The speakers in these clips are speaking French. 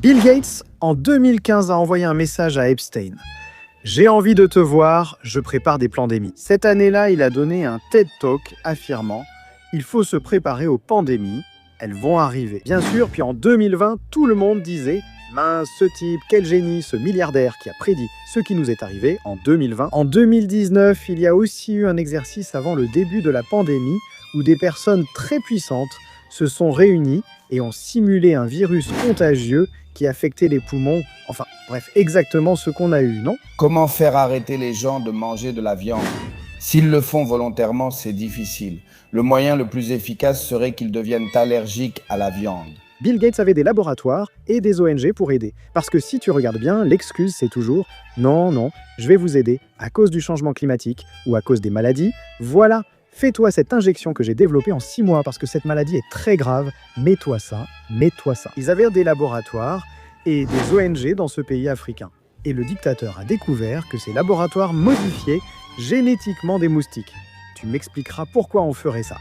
Bill Gates, en 2015, a envoyé un message à Epstein. J'ai envie de te voir, je prépare des pandémies. Cette année-là, il a donné un TED Talk affirmant « Il faut se préparer aux pandémies, elles vont arriver ». Bien sûr, puis en 2020, tout le monde disait « Mince, ce type, quel génie, ce milliardaire qui a prédit ce qui nous est arrivé en 2020 ». En 2019, il y a aussi eu un exercice avant le début de la pandémie où des personnes très puissantes se sont réunies et ont simulé un virus contagieux qui affectait les poumons, enfin bref, exactement ce qu'on a eu, non? Comment faire arrêter les gens de manger de la viande? S'ils le font volontairement, c'est difficile. Le moyen le plus efficace serait qu'ils deviennent allergiques à la viande. Bill Gates avait des laboratoires et des ONG pour aider. Parce que si tu regardes bien, l'excuse c'est toujours « Non, non, je vais vous aider à cause du changement climatique ou à cause des maladies. Voilà, fais-toi cette injection que j'ai développée en 6 mois parce que cette maladie est très grave. Mets-toi ça, mets-toi ça. » Ils avaient des laboratoires et des ONG dans ce pays africain. Et le dictateur a découvert que ces laboratoires modifiaient génétiquement des moustiques. Tu m'expliqueras pourquoi on ferait ça.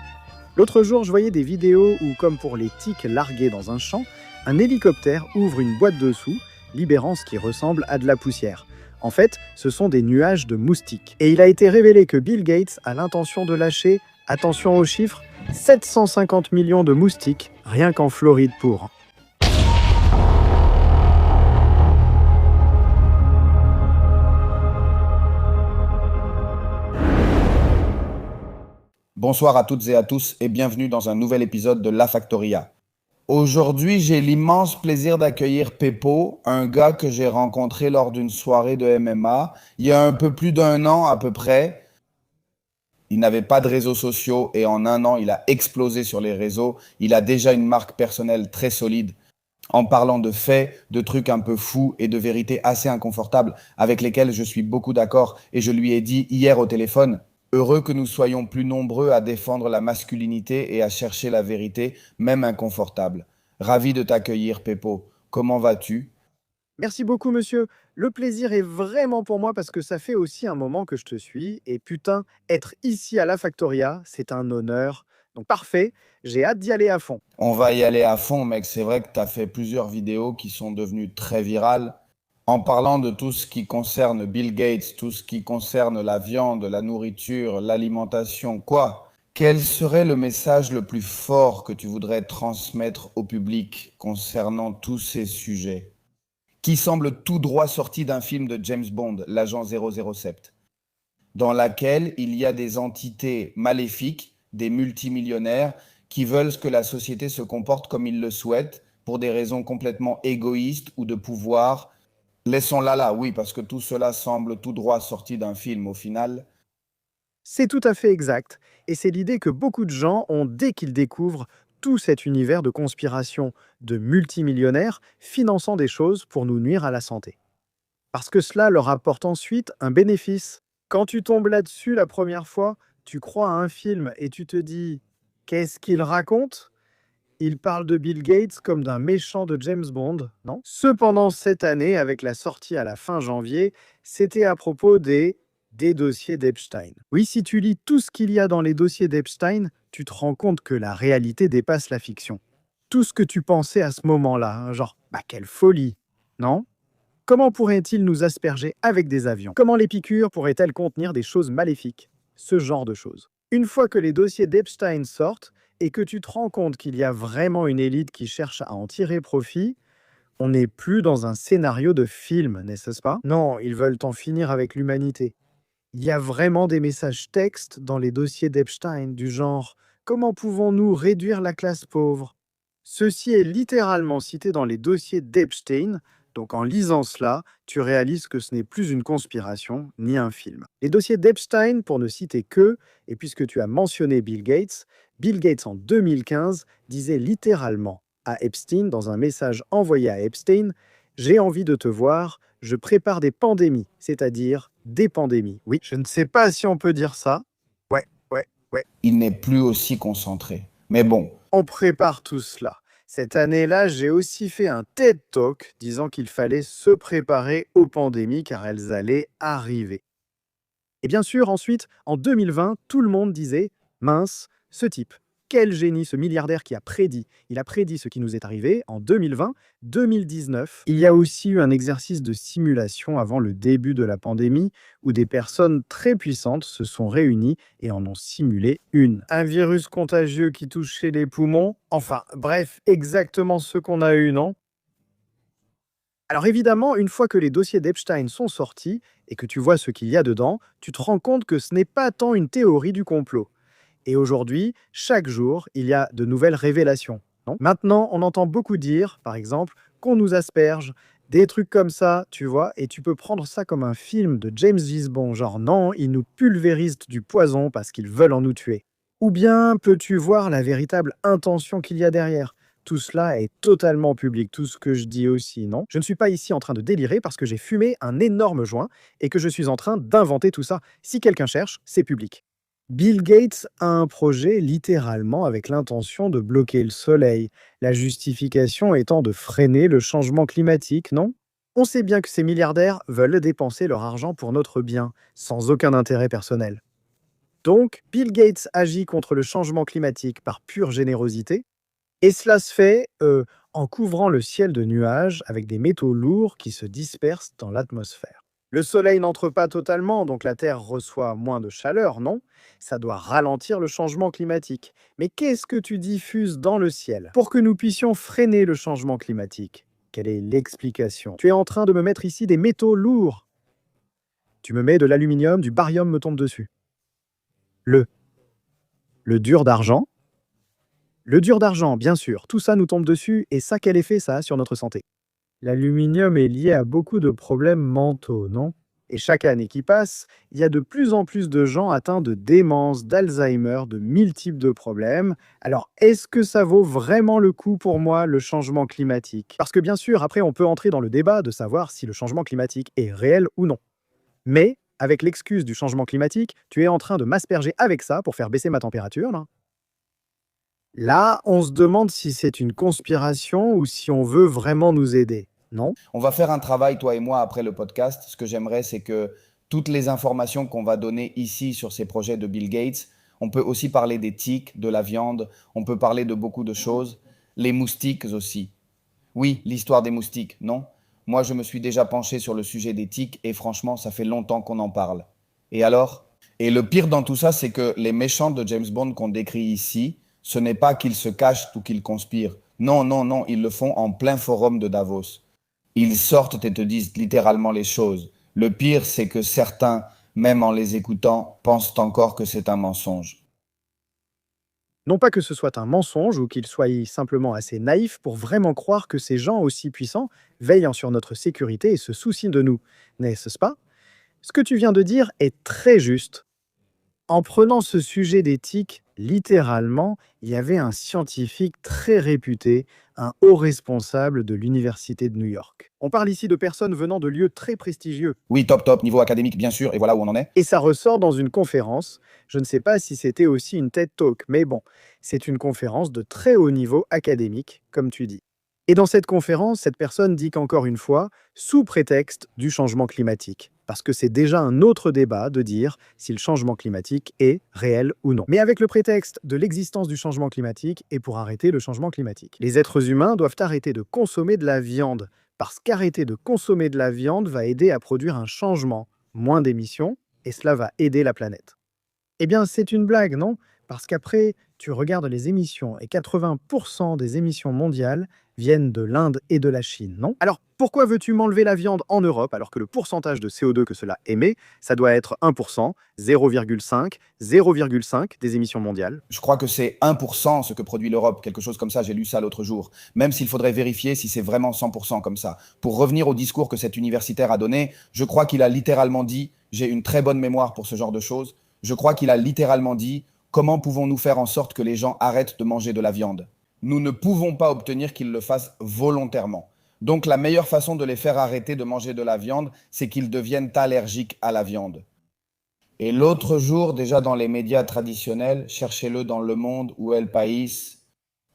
L'autre jour, je voyais des vidéos où, comme pour les tiques larguées dans un champ, un hélicoptère ouvre une boîte dessous, libérant ce qui ressemble à de la poussière. En fait, ce sont des nuages de moustiques. Et il a été révélé que Bill Gates a l'intention de lâcher, attention aux chiffres, 750 millions de moustiques, rien qu'en Floride pour. Bonsoir à toutes et à tous et bienvenue dans un nouvel épisode de La Factoria. Aujourd'hui, j'ai l'immense plaisir d'accueillir Peppo, un gars que j'ai rencontré lors d'une soirée de MMA il y a un peu plus d'un an à peu près. Il n'avait pas de réseaux sociaux et en un an, il a explosé sur les réseaux. Il a déjà une marque personnelle très solide. En parlant de faits, de trucs un peu fous et de vérités assez inconfortables avec lesquelles je suis beaucoup d'accord et je lui ai dit hier au téléphone, heureux que nous soyons plus nombreux à défendre la masculinité et à chercher la vérité, même inconfortable. Ravi de t'accueillir, Peppo. Comment vas-tu? Merci beaucoup, monsieur. Le plaisir est vraiment pour moi parce que ça fait aussi un moment que je te suis. Et putain, être ici à la Factoria, c'est un honneur. Donc parfait, j'ai hâte d'y aller à fond. On va y aller à fond, mec. C'est vrai que tu as fait plusieurs vidéos qui sont devenues très virales. En parlant de tout ce qui concerne Bill Gates, tout ce qui concerne la viande, la nourriture, l'alimentation, quoi? Quel serait le message le plus fort que tu voudrais transmettre au public concernant tous ces sujets, qui semblent tout droit sortis d'un film de James Bond, l'agent 007, dans laquelle il y a des entités maléfiques, des multimillionnaires, qui veulent que la société se comporte comme ils le souhaitent, pour des raisons complètement égoïstes ou de pouvoir. Laissons-la là, oui, parce que tout cela semble tout droit sorti d'un film au final. C'est tout à fait exact. Et c'est l'idée que beaucoup de gens ont dès qu'ils découvrent tout cet univers de conspiration de multimillionnaires finançant des choses pour nous nuire à la santé. Parce que cela leur apporte ensuite un bénéfice. Quand tu tombes là-dessus la première fois, tu crois à un film et tu te dis « Qu'est-ce qu'il raconte ?» Il parle de Bill Gates comme d'un méchant de James Bond, non? Cependant, cette année, avec la sortie à la fin janvier, c'était à propos des dossiers d'Epstein. Oui, si tu lis tout ce qu'il y a dans les dossiers d'Epstein, tu te rends compte que la réalité dépasse la fiction. Tout ce que tu pensais à ce moment-là, hein, genre, bah quelle folie, non? Comment pourrait-il nous asperger avec des avions? Comment les piqûres pourraient-elles contenir des choses maléfiques? Ce genre de choses. Une fois que les dossiers d'Epstein sortent et que tu te rends compte qu'il y a vraiment une élite qui cherche à en tirer profit, on n'est plus dans un scénario de film, n'est-ce pas? Non, ils veulent en finir avec l'humanité. Il y a vraiment des messages textes dans les dossiers d'Epstein du genre « Comment pouvons-nous réduire la classe pauvre ?» Ceci est littéralement cité dans les dossiers d'Epstein, donc en lisant cela, tu réalises que ce n'est plus une conspiration ni un film. Les dossiers d'Epstein, pour ne citer que, et puisque tu as mentionné Bill Gates en 2015 disait littéralement à Epstein dans un message envoyé à Epstein « J'ai envie de te voir, je prépare des pandémies, c'est-à-dire des pandémies. » Oui, je ne sais pas si on peut dire ça. Ouais. Il n'est plus aussi concentré. Mais bon, On prépare tout cela. Cette année-là, j'ai aussi fait un TED Talk disant qu'il fallait se préparer aux pandémies car elles allaient arriver. Et bien sûr, ensuite, en 2020, tout le monde disait « Mince, ce type, Quel génie, ce milliardaire qui a prédit. Il a prédit ce qui nous est arrivé en 2020, 2019. Il y a aussi eu un exercice de simulation avant le début de la pandémie où des personnes très puissantes se sont réunies et en ont simulé une. Un virus contagieux qui touchait les poumons. Enfin, bref, exactement ce qu'on a eu, non? Alors évidemment, une fois que les dossiers d'Epstein sont sortis et que tu vois ce qu'il y a dedans, tu te rends compte que ce n'est pas tant une théorie du complot. Et aujourd'hui, chaque jour, il y a de nouvelles révélations. Non. Maintenant, on entend beaucoup dire, par exemple, qu'on nous asperge, des trucs comme ça, tu vois, et tu peux prendre ça comme un film de James Gisbon, genre non, ils nous pulvérisent du poison parce qu'ils veulent en nous tuer. Ou bien peux-tu voir la véritable intention qu'il y a derrière? Tout cela est totalement public, tout ce que je dis aussi, non? Je ne suis pas ici en train de délirer parce que j'ai fumé un énorme joint et que je suis en train d'inventer tout ça. Si quelqu'un cherche, c'est public. Bill Gates a un projet littéralement avec l'intention de bloquer le soleil, la justification étant de freiner le changement climatique, non? On sait bien que ces milliardaires veulent dépenser leur argent pour notre bien, sans aucun intérêt personnel. Donc, Bill Gates agit contre le changement climatique par pure générosité, et cela se fait en couvrant le ciel de nuages avec des métaux lourds qui se dispersent dans l'atmosphère. Le soleil n'entre pas totalement, donc la Terre reçoit moins de chaleur, non? Ça doit ralentir le changement climatique. Mais qu'est-ce que tu diffuses dans le ciel pour que nous puissions freiner le changement climatique? Quelle est l'explication? Tu es en train de me mettre ici des métaux lourds. Tu me mets de l'aluminium, du barium me tombe dessus. Le. Le dur d'argent. Le dur d'argent, bien sûr, tout ça nous tombe dessus, et ça, quel effet ça a sur notre santé? L'aluminium est lié à beaucoup de problèmes mentaux, non? Et chaque année qui passe, il y a de plus en plus de gens atteints de démence, d'Alzheimer, de mille types de problèmes. Alors, est-ce que ça vaut vraiment le coup pour moi, le changement climatique? Parce que bien sûr, après, on peut entrer dans le débat de savoir si le changement climatique est réel ou non. Mais, avec l'excuse du changement climatique, tu es en train de m'asperger avec ça pour faire baisser ma température, là? Là, on se demande si c'est une conspiration ou si on veut vraiment nous aider, non? On va faire un travail, toi et moi, après le podcast. Ce que j'aimerais, c'est que toutes les informations qu'on va donner ici sur ces projets de Bill Gates, on peut aussi parler des tiques, de la viande, on peut parler de beaucoup de choses. Les moustiques aussi. Oui, l'histoire des moustiques, non? Moi, je me suis déjà penché sur le sujet des tiques et franchement, ça fait longtemps qu'on en parle. Et alors? Et le pire dans tout ça, c'est que les méchants de James Bond qu'on décrit ici, ce n'est pas qu'ils se cachent ou qu'ils conspirent. Non, non, non, ils le font en plein forum de Davos. Ils sortent et te disent littéralement les choses. Le pire, c'est que certains, même en les écoutant, pensent encore que c'est un mensonge. Non pas que ce soit un mensonge ou qu'ils soient simplement assez naïfs pour vraiment croire que ces gens aussi puissants veillent sur notre sécurité et se soucient de nous, n'est-ce pas? Ce que tu viens de dire est très juste. En prenant ce sujet d'éthique, littéralement, il y avait un scientifique très réputé, un haut responsable de l'Université de New York. On parle ici de personnes venant de lieux très prestigieux. Oui, top, top, niveau académique, bien sûr, et voilà où on en est. Et ça ressort dans une conférence. Je ne sais pas si c'était aussi une TED Talk, mais bon, c'est une conférence de très haut niveau académique, comme tu dis. Et dans cette conférence, cette personne dit qu'encore une fois, sous prétexte du changement climatique, parce que c'est déjà un autre débat de dire si le changement climatique est réel ou non. Mais avec le prétexte de l'existence du changement climatique et pour arrêter le changement climatique. Les êtres humains doivent arrêter de consommer de la viande, parce qu'arrêter de consommer de la viande va aider à produire un changement, moins d'émissions, et cela va aider la planète. Eh bien, c'est une blague, non? Parce qu'après, tu regardes les émissions et 80% des émissions mondiales viennent de l'Inde et de la Chine, non? Alors, pourquoi veux-tu m'enlever la viande en Europe alors que le pourcentage de CO2 que cela émet, ça doit être 1%, 0,5, 0,5 des émissions mondiales? Je crois que c'est 1% ce que produit l'Europe, quelque chose comme ça, j'ai lu ça l'autre jour. Même s'il faudrait vérifier si c'est vraiment 100% comme ça. Pour revenir au discours que cet universitaire a donné, je crois qu'il a littéralement dit, j'ai une très bonne mémoire pour ce genre de choses, je crois qu'il a littéralement dit, comment pouvons-nous faire en sorte que les gens arrêtent de manger de la viande? Nous ne pouvons pas obtenir qu'ils le fassent volontairement. Donc la meilleure façon de les faire arrêter de manger de la viande, c'est qu'ils deviennent allergiques à la viande. Et l'autre jour, déjà dans les médias traditionnels, cherchez-le dans Le Monde ou El País,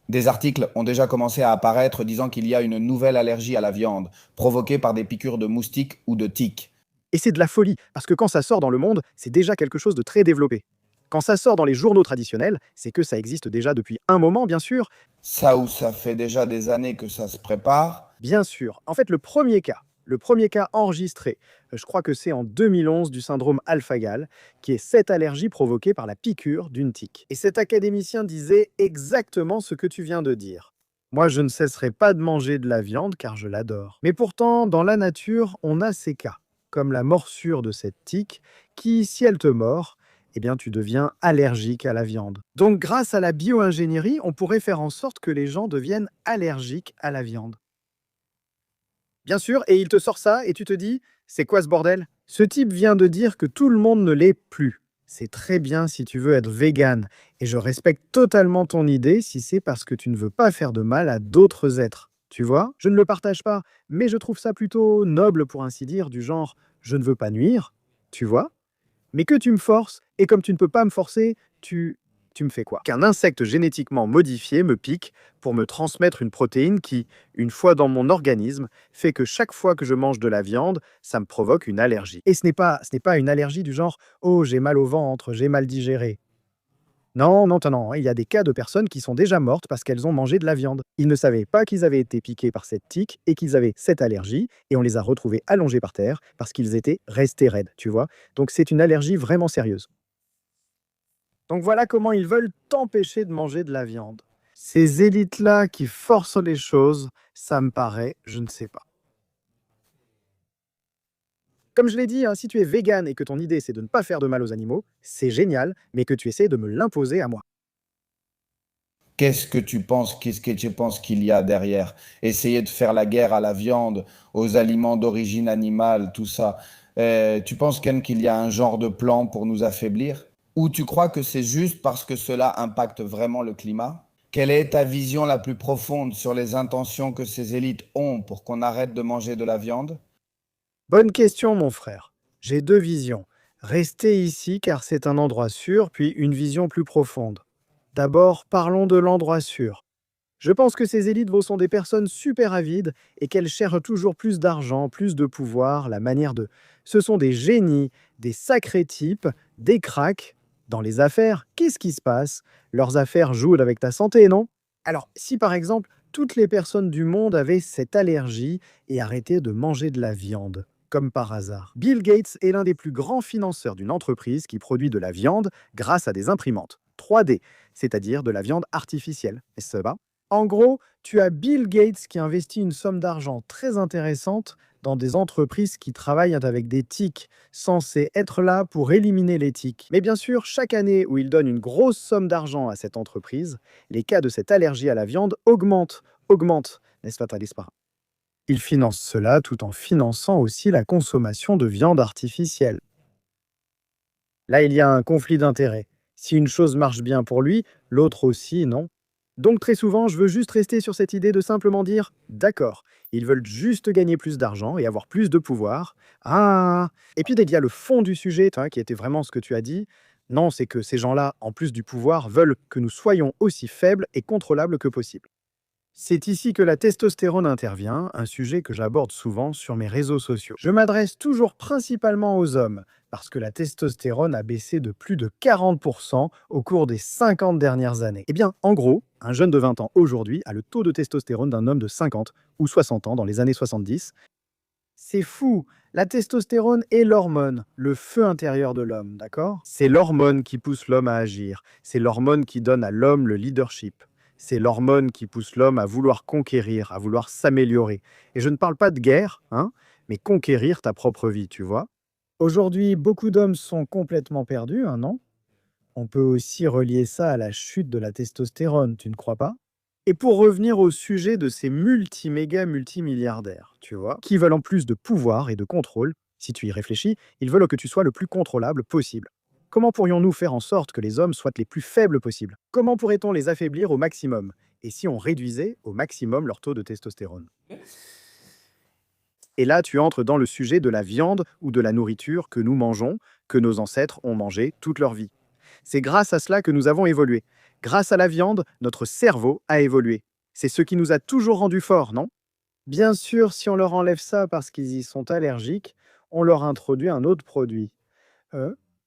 des articles ont déjà commencé à apparaître disant qu'il y a une nouvelle allergie à la viande, provoquée par des piqûres de moustiques ou de tiques. Et c'est de la folie, parce que quand ça sort dans le monde, c'est déjà quelque chose de très développé. Quand ça sort dans les journaux traditionnels, c'est que ça existe déjà depuis un moment, bien sûr. Ça où ça fait déjà des années que ça se prépare. Bien sûr. En fait, le premier cas enregistré, je crois que c'est en 2011 du syndrome alpha-gal, qui est cette allergie provoquée par la piqûre d'une tique. Et cet académicien disait exactement ce que tu viens de dire. Moi, je ne cesserai pas de manger de la viande car je l'adore. Mais pourtant, dans la nature, on a ces cas, comme la morsure de cette tique, qui, si elle te mord, eh bien, tu deviens allergique à la viande. Donc, grâce à la bio-ingénierie, on pourrait faire en sorte que les gens deviennent allergiques à la viande. Bien sûr, et il te sort ça, et tu te dis, c'est quoi ce bordel? Ce type vient de dire que tout le monde ne l'est plus. C'est très bien si tu veux être vegan, et je respecte totalement ton idée si c'est parce que tu ne veux pas faire de mal à d'autres êtres. Tu vois? Je ne le partage pas, mais je trouve ça plutôt noble pour ainsi dire, du genre, je ne veux pas nuire, tu vois? Mais que tu me forces, et comme tu ne peux pas me forcer, tu me fais quoi? Qu'un insecte génétiquement modifié me pique pour me transmettre une protéine qui, une fois dans mon organisme, fait que chaque fois que je mange de la viande, ça me provoque une allergie. Et ce n'est pas une allergie du genre «Oh, j'ai mal au ventre, j'ai mal digéré». Non, non, non, non, il y a des cas de personnes qui sont déjà mortes parce qu'elles ont mangé de la viande. Ils ne savaient pas qu'ils avaient été piqués par cette tique et qu'ils avaient cette allergie, et on les a retrouvés allongés par terre parce qu'ils étaient restés raides, tu vois. Donc c'est une allergie vraiment sérieuse. Donc voilà comment ils veulent t'empêcher de manger de la viande. Ces élites-là qui forcent les choses, ça me paraît, je ne sais pas. Comme je l'ai dit, hein, si tu es vegan et que ton idée c'est de ne pas faire de mal aux animaux, c'est génial, mais que tu essaies de me l'imposer à moi. Qu'est-ce que tu penses qu'il y a derrière? Essayer de faire la guerre à la viande, aux aliments d'origine animale, tout ça. Tu penses, Ken, qu'il y a un genre de plan pour nous affaiblir? Ou tu crois que c'est juste parce que cela impacte vraiment le climat? Quelle est ta vision la plus profonde sur les intentions que ces élites ont pour qu'on arrête de manger de la viande? Bonne question, mon frère. J'ai deux visions. Rester ici car c'est un endroit sûr, puis une vision plus profonde. D'abord, parlons de l'endroit sûr. Je pense que ces élites sont des personnes super avides et qu'elles cherchent toujours plus d'argent, plus de pouvoir, la manière de... Ce sont des génies, des sacrés types, des cracks. Dans les affaires, qu'est-ce qui se passe? Leurs affaires jouent avec ta santé, non? Alors, si par exemple, toutes les personnes du monde avaient cette allergie et arrêtaient de manger de la viande, comme par hasard. Bill Gates est l'un des plus grands financeurs d'une entreprise qui produit de la viande grâce à des imprimantes 3D, c'est-à-dire de la viande artificielle. N'est-ce pas? En gros, tu as Bill Gates qui investit une somme d'argent très intéressante dans des entreprises qui travaillent avec des tiques, censées être là pour éliminer les tiques. Mais bien sûr, chaque année où il donne une grosse somme d'argent à cette entreprise, les cas de cette allergie à la viande augmentent, n'est-ce pas, Talispa? Il finance cela tout en finançant aussi la consommation de viande artificielle. Là, il y a un conflit d'intérêts. Si une chose marche bien pour lui, l'autre aussi, non? Donc très souvent, je veux juste rester sur cette idée de simplement dire d'accord, ils veulent juste gagner plus d'argent et avoir plus de pouvoir. Ah. Et puis il y a le fond du sujet, qui était vraiment ce que tu as dit. Non, c'est que ces gens-là, en plus du pouvoir, veulent que nous soyons aussi faibles et contrôlables que possible. C'est ici que la testostérone intervient, un sujet que j'aborde souvent sur mes réseaux sociaux. Je m'adresse toujours principalement aux hommes, parce que la testostérone a baissé de plus de 40% au cours des 50 dernières années. Eh bien, en gros, un jeune de 20 ans aujourd'hui a le taux de testostérone d'un homme de 50 ou 60 ans dans les années 70. C'est fou! La testostérone est l'hormone, le feu intérieur de l'homme, d'accord? C'est l'hormone qui pousse l'homme à agir. C'est l'hormone qui donne à l'homme le leadership. C'est l'hormone qui pousse l'homme à vouloir conquérir, à vouloir s'améliorer. Et je ne parle pas de guerre, hein, mais conquérir ta propre vie, tu vois? Aujourd'hui, beaucoup d'hommes sont complètement perdus, hein, non? On peut aussi relier ça à la chute de la testostérone, tu ne crois pas? Et pour revenir au sujet de ces multimilliardaires, tu vois, qui veulent en plus de pouvoir et de contrôle, si tu y réfléchis, ils veulent que tu sois le plus contrôlable possible. Comment pourrions-nous faire en sorte que les hommes soient les plus faibles possibles? Comment pourrait-on les affaiblir au maximum? Et si on réduisait au maximum leur taux de testostérone? Et là, tu entres dans le sujet de la viande ou de la nourriture que nous mangeons, que nos ancêtres ont mangé toute leur vie. C'est grâce à cela que nous avons évolué. Grâce à la viande, notre cerveau a évolué. C'est ce qui nous a toujours rendus forts, non? Bien sûr, si on leur enlève ça parce qu'ils y sont allergiques, on leur introduit un autre produit.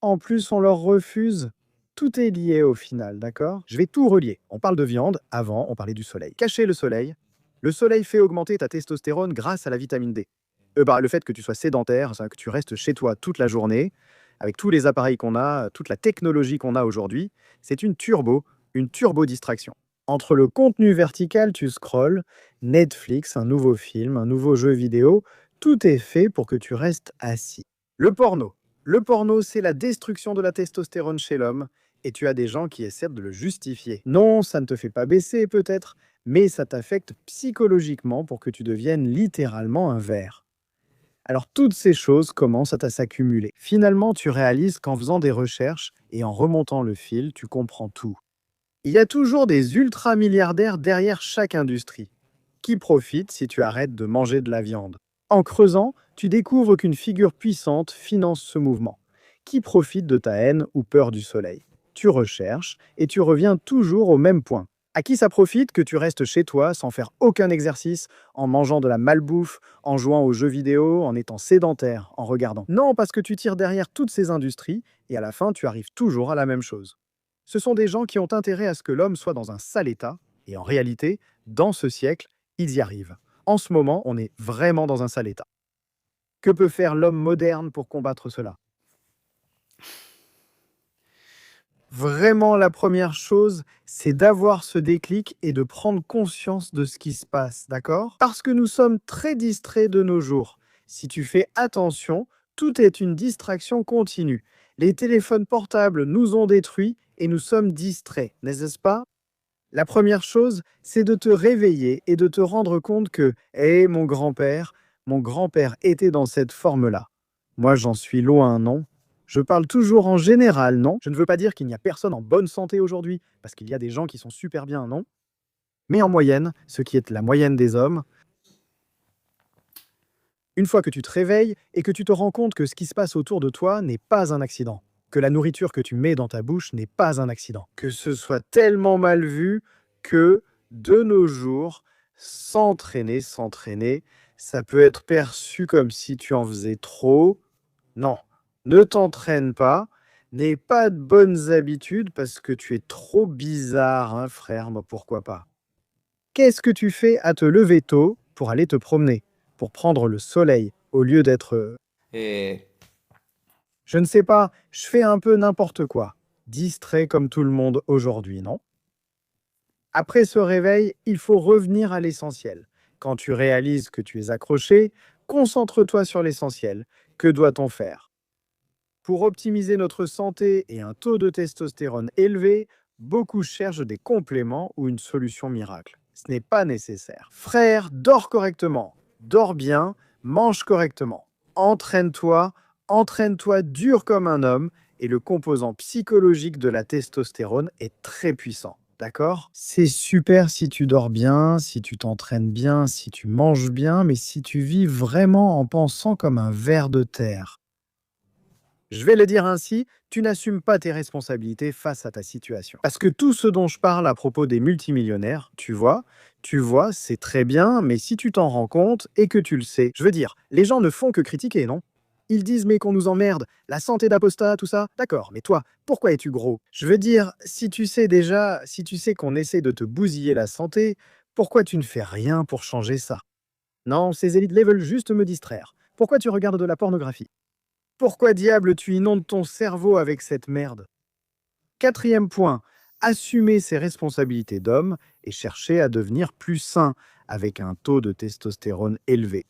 En plus, on leur refuse. Tout est lié au final, d'accord? Je vais tout relier. On parle de viande, avant on parlait du soleil. Cacher le soleil fait augmenter ta testostérone grâce à la vitamine D. Le fait que tu sois sédentaire, ça, que tu restes chez toi toute la journée, avec tous les appareils qu'on a, toute la technologie qu'on a aujourd'hui, c'est une turbo distraction. Entre le contenu vertical, tu scrolles, Netflix, un nouveau film, un nouveau jeu vidéo, tout est fait pour que tu restes assis. Le porno. Le porno, c'est la destruction de la testostérone chez l'homme, et tu as des gens qui essaient de le justifier. Non, ça ne te fait pas baisser peut-être, mais ça t'affecte psychologiquement pour que tu deviennes littéralement un ver. Alors toutes ces choses commencent à s'accumuler. Finalement, tu réalises qu'en faisant des recherches et en remontant le fil, tu comprends tout. Il y a toujours des ultra-milliardaires derrière chaque industrie, qui profitent si tu arrêtes de manger de la viande. En creusant, tu découvres qu'une figure puissante finance ce mouvement, qui profite de ta haine ou peur du soleil. Tu recherches et tu reviens toujours au même point. À qui ça profite que tu restes chez toi sans faire aucun exercice, en mangeant de la malbouffe, en jouant aux jeux vidéo, en étant sédentaire, en regardant? Non, parce que tu tires derrière toutes ces industries et à la fin, tu arrives toujours à la même chose. Ce sont des gens qui ont intérêt à ce que l'homme soit dans un sale état, et en réalité, dans ce siècle, ils y arrivent. En ce moment, on est vraiment dans un sale état. Que peut faire l'homme moderne pour combattre cela? Vraiment, la première chose, c'est d'avoir ce déclic et de prendre conscience de ce qui se passe, d'accord? Parce que nous sommes très distraits de nos jours. Si tu fais attention, tout est une distraction continue. Les téléphones portables nous ont détruits et nous sommes distraits, n'est-ce pas? La première chose, c'est de te réveiller et de te rendre compte que, hé, mon grand-père était dans cette forme-là. Moi, j'en suis loin, non? Je parle toujours en général, non? Je ne veux pas dire qu'il n'y a personne en bonne santé aujourd'hui, parce qu'il y a des gens qui sont super bien, non? Mais en moyenne, ce qui est la moyenne des hommes, une fois que tu te réveilles et que tu te rends compte que ce qui se passe autour de toi n'est pas un accident, que la nourriture que tu mets dans ta bouche n'est pas un accident, que ce soit tellement mal vu que, de nos jours, s'entraîner, ça peut être perçu comme si tu en faisais trop. Non, ne t'entraîne pas, n'aie pas de bonnes habitudes parce que tu es trop bizarre, hein, frère, moi pourquoi pas. Qu'est-ce que tu fais à te lever tôt pour aller te promener, pour prendre le soleil, au lieu d'être, Et je ne sais pas, je fais un peu n'importe quoi, distrait comme tout le monde aujourd'hui, non? Après ce réveil, il faut revenir à l'essentiel. Quand tu réalises que tu es accroché, concentre-toi sur l'essentiel. Que doit-on faire? Pour optimiser notre santé et un taux de testostérone élevé, beaucoup cherchent des compléments ou une solution miracle. Ce n'est pas nécessaire. Frère, dors correctement, dors bien, mange correctement. Entraîne-toi, entraîne-toi dur comme un homme et le composant psychologique de la testostérone est très puissant. D'accord? C'est super si tu dors bien, si tu t'entraînes bien, si tu manges bien, mais si tu vis vraiment en pensant comme un ver de terre. Je vais le dire ainsi, tu n'assumes pas tes responsabilités face à ta situation. Parce que tout ce dont je parle à propos des multimillionnaires, tu vois, c'est très bien, mais si tu t'en rends compte et que tu le sais, je veux dire, les gens ne font que critiquer, non? Ils disent mais qu'on nous emmerde, la santé d'apostat, tout ça. D'accord, mais toi, pourquoi es-tu gros? Je veux dire, si tu sais qu'on essaie de te bousiller la santé, pourquoi tu ne fais rien pour changer ça? Non, ces élites veulent juste me distraire. Pourquoi tu regardes de la pornographie? Pourquoi diable tu inondes ton cerveau avec cette merde? Quatrième point, assumer ses responsabilités d'homme et chercher à devenir plus sain avec un taux de testostérone élevé.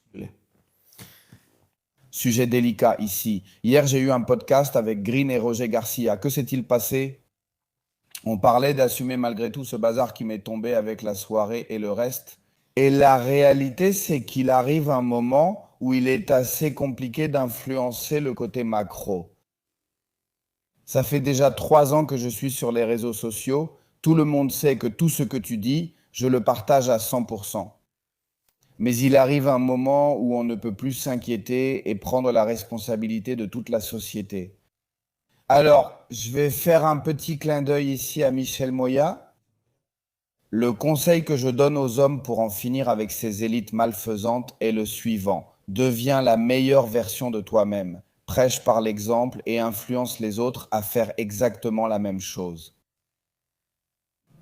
sujet délicat ici. Hier, j'ai eu un podcast avec Green et Roger Garcia. Que s'est-il passé? On parlait d'assumer malgré tout ce bazar qui m'est tombé avec la soirée et le reste. Et la réalité, c'est qu'il arrive un moment où il est assez compliqué d'influencer le côté macro. Ça fait déjà 3 ans que je suis sur les réseaux sociaux. Tout le monde sait que tout ce que tu dis, je le partage à 100%. Mais il arrive un moment où on ne peut plus s'inquiéter et prendre la responsabilité de toute la société. Alors, je vais faire un petit clin d'œil ici à Michel Moya. Le conseil que je donne aux hommes pour en finir avec ces élites malfaisantes est le suivant. Deviens la meilleure version de toi-même. prêchent par l'exemple et influencent les autres à faire exactement la même chose.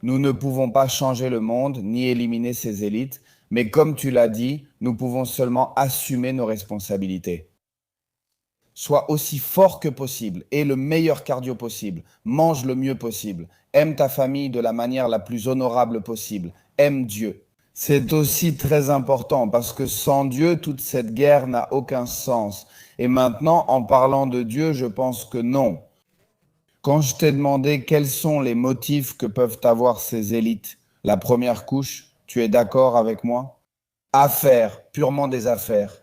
Nous ne pouvons pas changer le monde ni éliminer ces élites, mais comme tu l'as dit, nous pouvons seulement assumer nos responsabilités. Sois aussi fort que possible, aie le meilleur cardio possible, mange le mieux possible, aime ta famille de la manière la plus honorable possible, aime Dieu. C'est aussi très important parce que sans Dieu, toute cette guerre n'a aucun sens. Et maintenant, en parlant de Dieu, je pense que non. Quand je t'ai demandé quels sont les motifs que peuvent avoir ces élites, la première couche, tu es d'accord avec moi? Affaires, purement des affaires.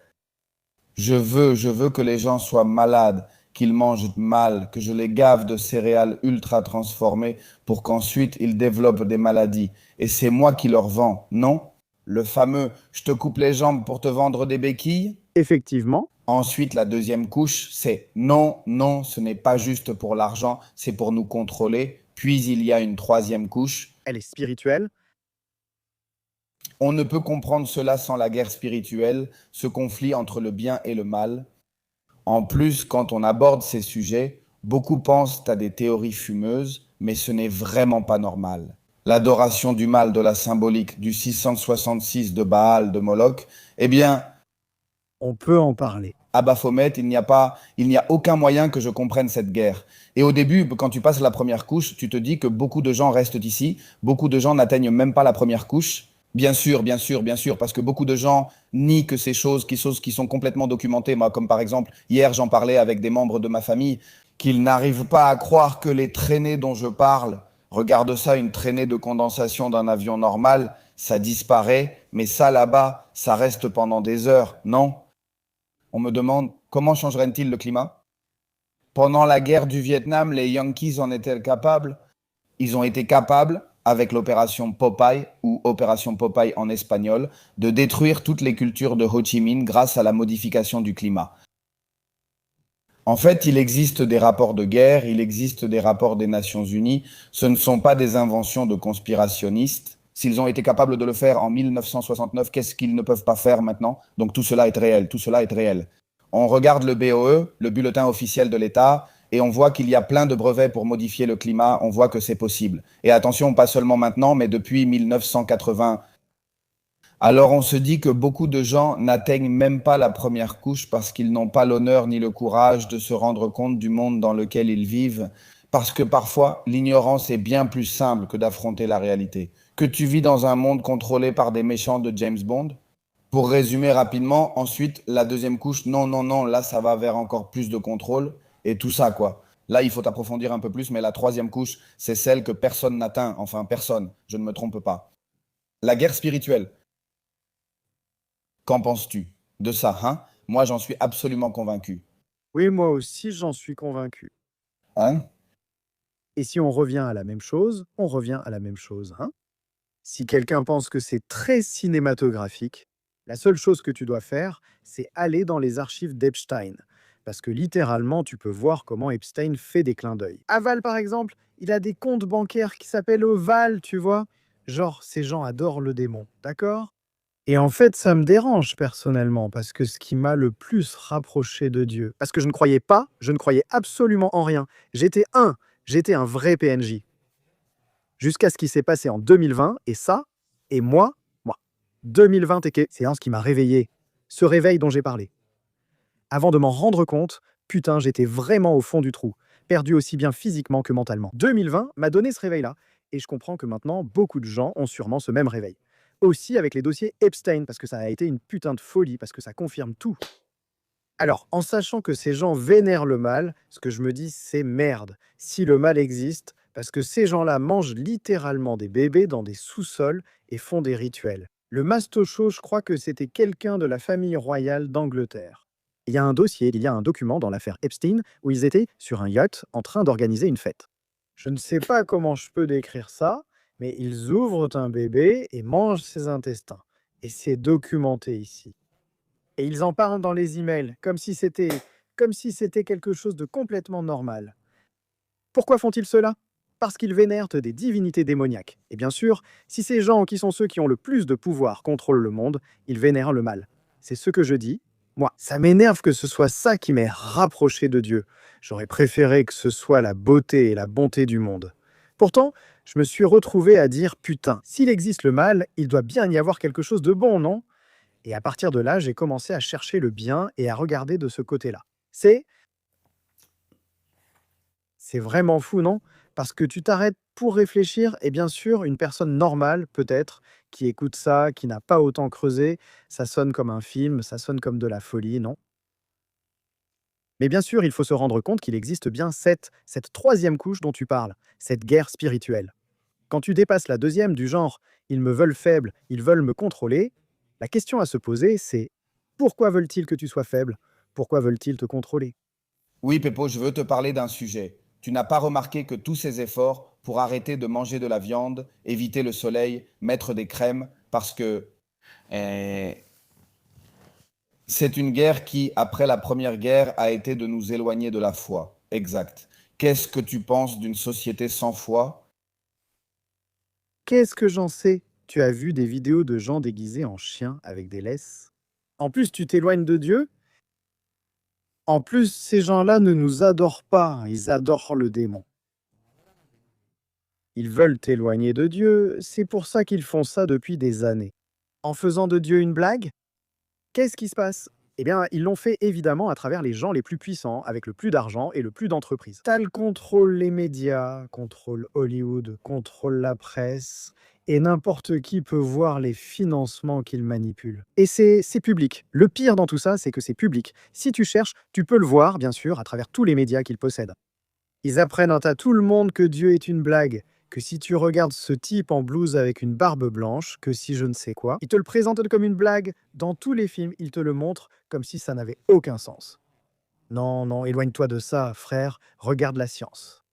Je veux que les gens soient malades, qu'ils mangent mal, que je les gave de céréales ultra transformées pour qu'ensuite ils développent des maladies. Et c'est moi qui leur vends, non? Le fameux je te coupe les jambes pour te vendre des béquilles? Effectivement, Ensuite, la deuxième couche, c'est non, non, ce n'est pas juste pour l'argent, c'est pour nous contrôler. Puis il y a une troisième couche. elle est spirituelle. On ne peut comprendre cela sans la guerre spirituelle, ce conflit entre le bien et le mal. En plus, quand on aborde ces sujets, beaucoup pensent à des théories fumeuses, mais ce n'est vraiment pas normal. L'adoration du mal, de la symbolique, du 666 de Baal, de Moloch, eh bien, On peut en parler. à Baphomet, il n'y a aucun moyen que je comprenne cette guerre. Et au début, quand tu passes la première couche, tu te dis que beaucoup de gens restent ici, beaucoup de gens n'atteignent même pas la première couche. Bien sûr, bien sûr, bien sûr, parce que beaucoup de gens nient que ces choses qui sont complètement documentées. Moi, comme par exemple, hier, j'en parlais avec des membres de ma famille, qu'ils n'arrivent pas à croire que les traînées dont je parle, regarde ça, une traînée de condensation d'un avion normal, ça disparaît, mais ça là-bas, ça reste pendant des heures, non? On me demande comment changerait-il le climat? Pendant la guerre du Vietnam, les Yankees en étaient capables. Ils ont été capables, avec l'opération Popeye, ou opération Popeye en espagnol, de détruire toutes les cultures de Ho Chi Minh grâce à la modification du climat. En fait, il existe des rapports de guerre, il existe des rapports des Nations Unies. Ce ne sont pas des inventions de conspirationnistes. S'ils ont été capables de le faire en 1969, qu'est-ce qu'ils ne peuvent pas faire maintenant? Donc tout cela est réel, tout cela est réel. On regarde le BOE, le bulletin officiel de l'État, et on voit qu'il y a plein de brevets pour modifier le climat, on voit que c'est possible. Et attention, pas seulement maintenant, mais depuis 1980. Alors on se dit que beaucoup de gens n'atteignent même pas la première couche parce qu'ils n'ont pas l'honneur ni le courage de se rendre compte du monde dans lequel ils vivent, parce que parfois l'ignorance est bien plus simple que d'affronter la réalité. Que tu vis dans un monde contrôlé par des méchants de James Bond? Pour résumer rapidement, ensuite la deuxième couche, non, non, non, là ça va vers encore plus de contrôle et tout ça quoi. Là, il faut approfondir un peu plus, mais la troisième couche, c'est celle que personne n'atteint, enfin personne, je ne me trompe pas. La guerre spirituelle. Qu'en penses-tu de ça, hein? Moi, j'en suis absolument convaincu. Oui, moi aussi, j'en suis convaincu. Hein? Et si on revient à la même chose, on revient à la même chose, hein? Si quelqu'un pense que c'est très cinématographique, la seule chose que tu dois faire, c'est aller dans les archives d'Epstein. Parce que littéralement, tu peux voir comment Epstein fait des clins d'œil. Aval, par exemple, il a des comptes bancaires qui s'appellent Oval, tu vois. Genre, ces gens adorent le démon, d'accord? Et en fait, ça me dérange personnellement, parce que ce qui m'a le plus rapproché de Dieu, parce que je ne croyais pas, je ne croyais absolument en rien. J'étais un vrai PNJ. Jusqu'à ce qui s'est passé en 2020, et ça, et moi, 2020 et c'est ce qui m'a réveillé, ce réveil dont j'ai parlé. Avant de m'en rendre compte, putain, j'étais vraiment au fond du trou, perdu aussi bien physiquement que mentalement. 2020 m'a donné ce réveil-là, et je comprends que maintenant, beaucoup de gens ont sûrement ce même réveil. Aussi avec les dossiers Epstein, parce que ça a été une putain de folie, parce que ça confirme tout. Alors, en sachant que ces gens vénèrent le mal, ce que je me dis, c'est merde. Si le mal existe, parce que ces gens-là mangent littéralement des bébés dans des sous-sols et font des rituels. Le mastocho, je crois que c'était quelqu'un de la famille royale d'Angleterre. Il y a un dossier, il y a un document dans l'affaire Epstein où ils étaient sur un yacht en train d'organiser une fête. Je ne sais pas comment je peux décrire ça, mais ils ouvrent un bébé et mangent ses intestins. Et c'est documenté ici. Et ils en parlent dans les emails, comme si c'était quelque chose de complètement normal. Pourquoi font-ils cela? Parce qu'ils vénèrent des divinités démoniaques. Et bien sûr, si ces gens qui sont ceux qui ont le plus de pouvoir contrôlent le monde, ils vénèrent le mal. C'est ce que je dis. Moi, ça m'énerve que ce soit ça qui m'ait rapproché de Dieu. J'aurais préféré que ce soit la beauté et la bonté du monde. Pourtant, je me suis retrouvé à dire putain, s'il existe le mal, il doit bien y avoir quelque chose de bon, non? Et à partir de là, j'ai commencé à chercher le bien et à regarder de ce côté-là. C'est c'est vraiment fou, non? Parce que tu t'arrêtes pour réfléchir et bien sûr, une personne normale, peut-être, qui écoute ça, qui n'a pas autant creusé, ça sonne comme un film, ça sonne comme de la folie, non? Mais bien sûr, il faut se rendre compte qu'il existe bien cette troisième couche dont tu parles, cette guerre spirituelle. Quand tu dépasses la deuxième du genre «ils me veulent faible, ils veulent me contrôler», la question à se poser, c'est pourquoi veulent-ils que tu sois faible? Pourquoi veulent-ils te contrôler? Oui, Peppo, je veux te parler d'un sujet. Tu n'as pas remarqué que tous ces efforts pour arrêter de manger de la viande, éviter le soleil, mettre des crèmes, parce que euh, c'est une guerre qui, après la première guerre, a été de nous éloigner de la foi. Exact. Qu'est-ce que tu penses d'une société sans foi? Qu'est-ce que j'en sais? Tu as vu des vidéos de gens déguisés en chiens avec des laisses? En plus, tu t'éloignes de Dieu? En plus, ces gens-là ne nous adorent pas, ils adorent le démon. Ils veulent t'éloigner de Dieu, c'est pour ça qu'ils font ça depuis des années. En faisant de Dieu une blague? Qu'est-ce qui se passe? Eh bien, ils l'ont fait évidemment à travers les gens les plus puissants, avec le plus d'argent et le plus d'entreprises. Tal contrôle les médias, contrôle Hollywood, contrôle la presse, et n'importe qui peut voir les financements qu'ils manipulent. Et c'est public. Le pire dans tout ça, c'est que c'est public. Si tu cherches, tu peux le voir, bien sûr, à travers tous les médias qu'ils possèdent. Ils apprennent à tout le monde que Dieu est une blague, que si tu regardes ce type en blouse avec une barbe blanche, que si je ne sais quoi, ils te le présentent comme une blague. Dans tous les films, ils te le montrent comme si ça n'avait aucun sens. Non, non, éloigne-toi de ça, frère, regarde la science.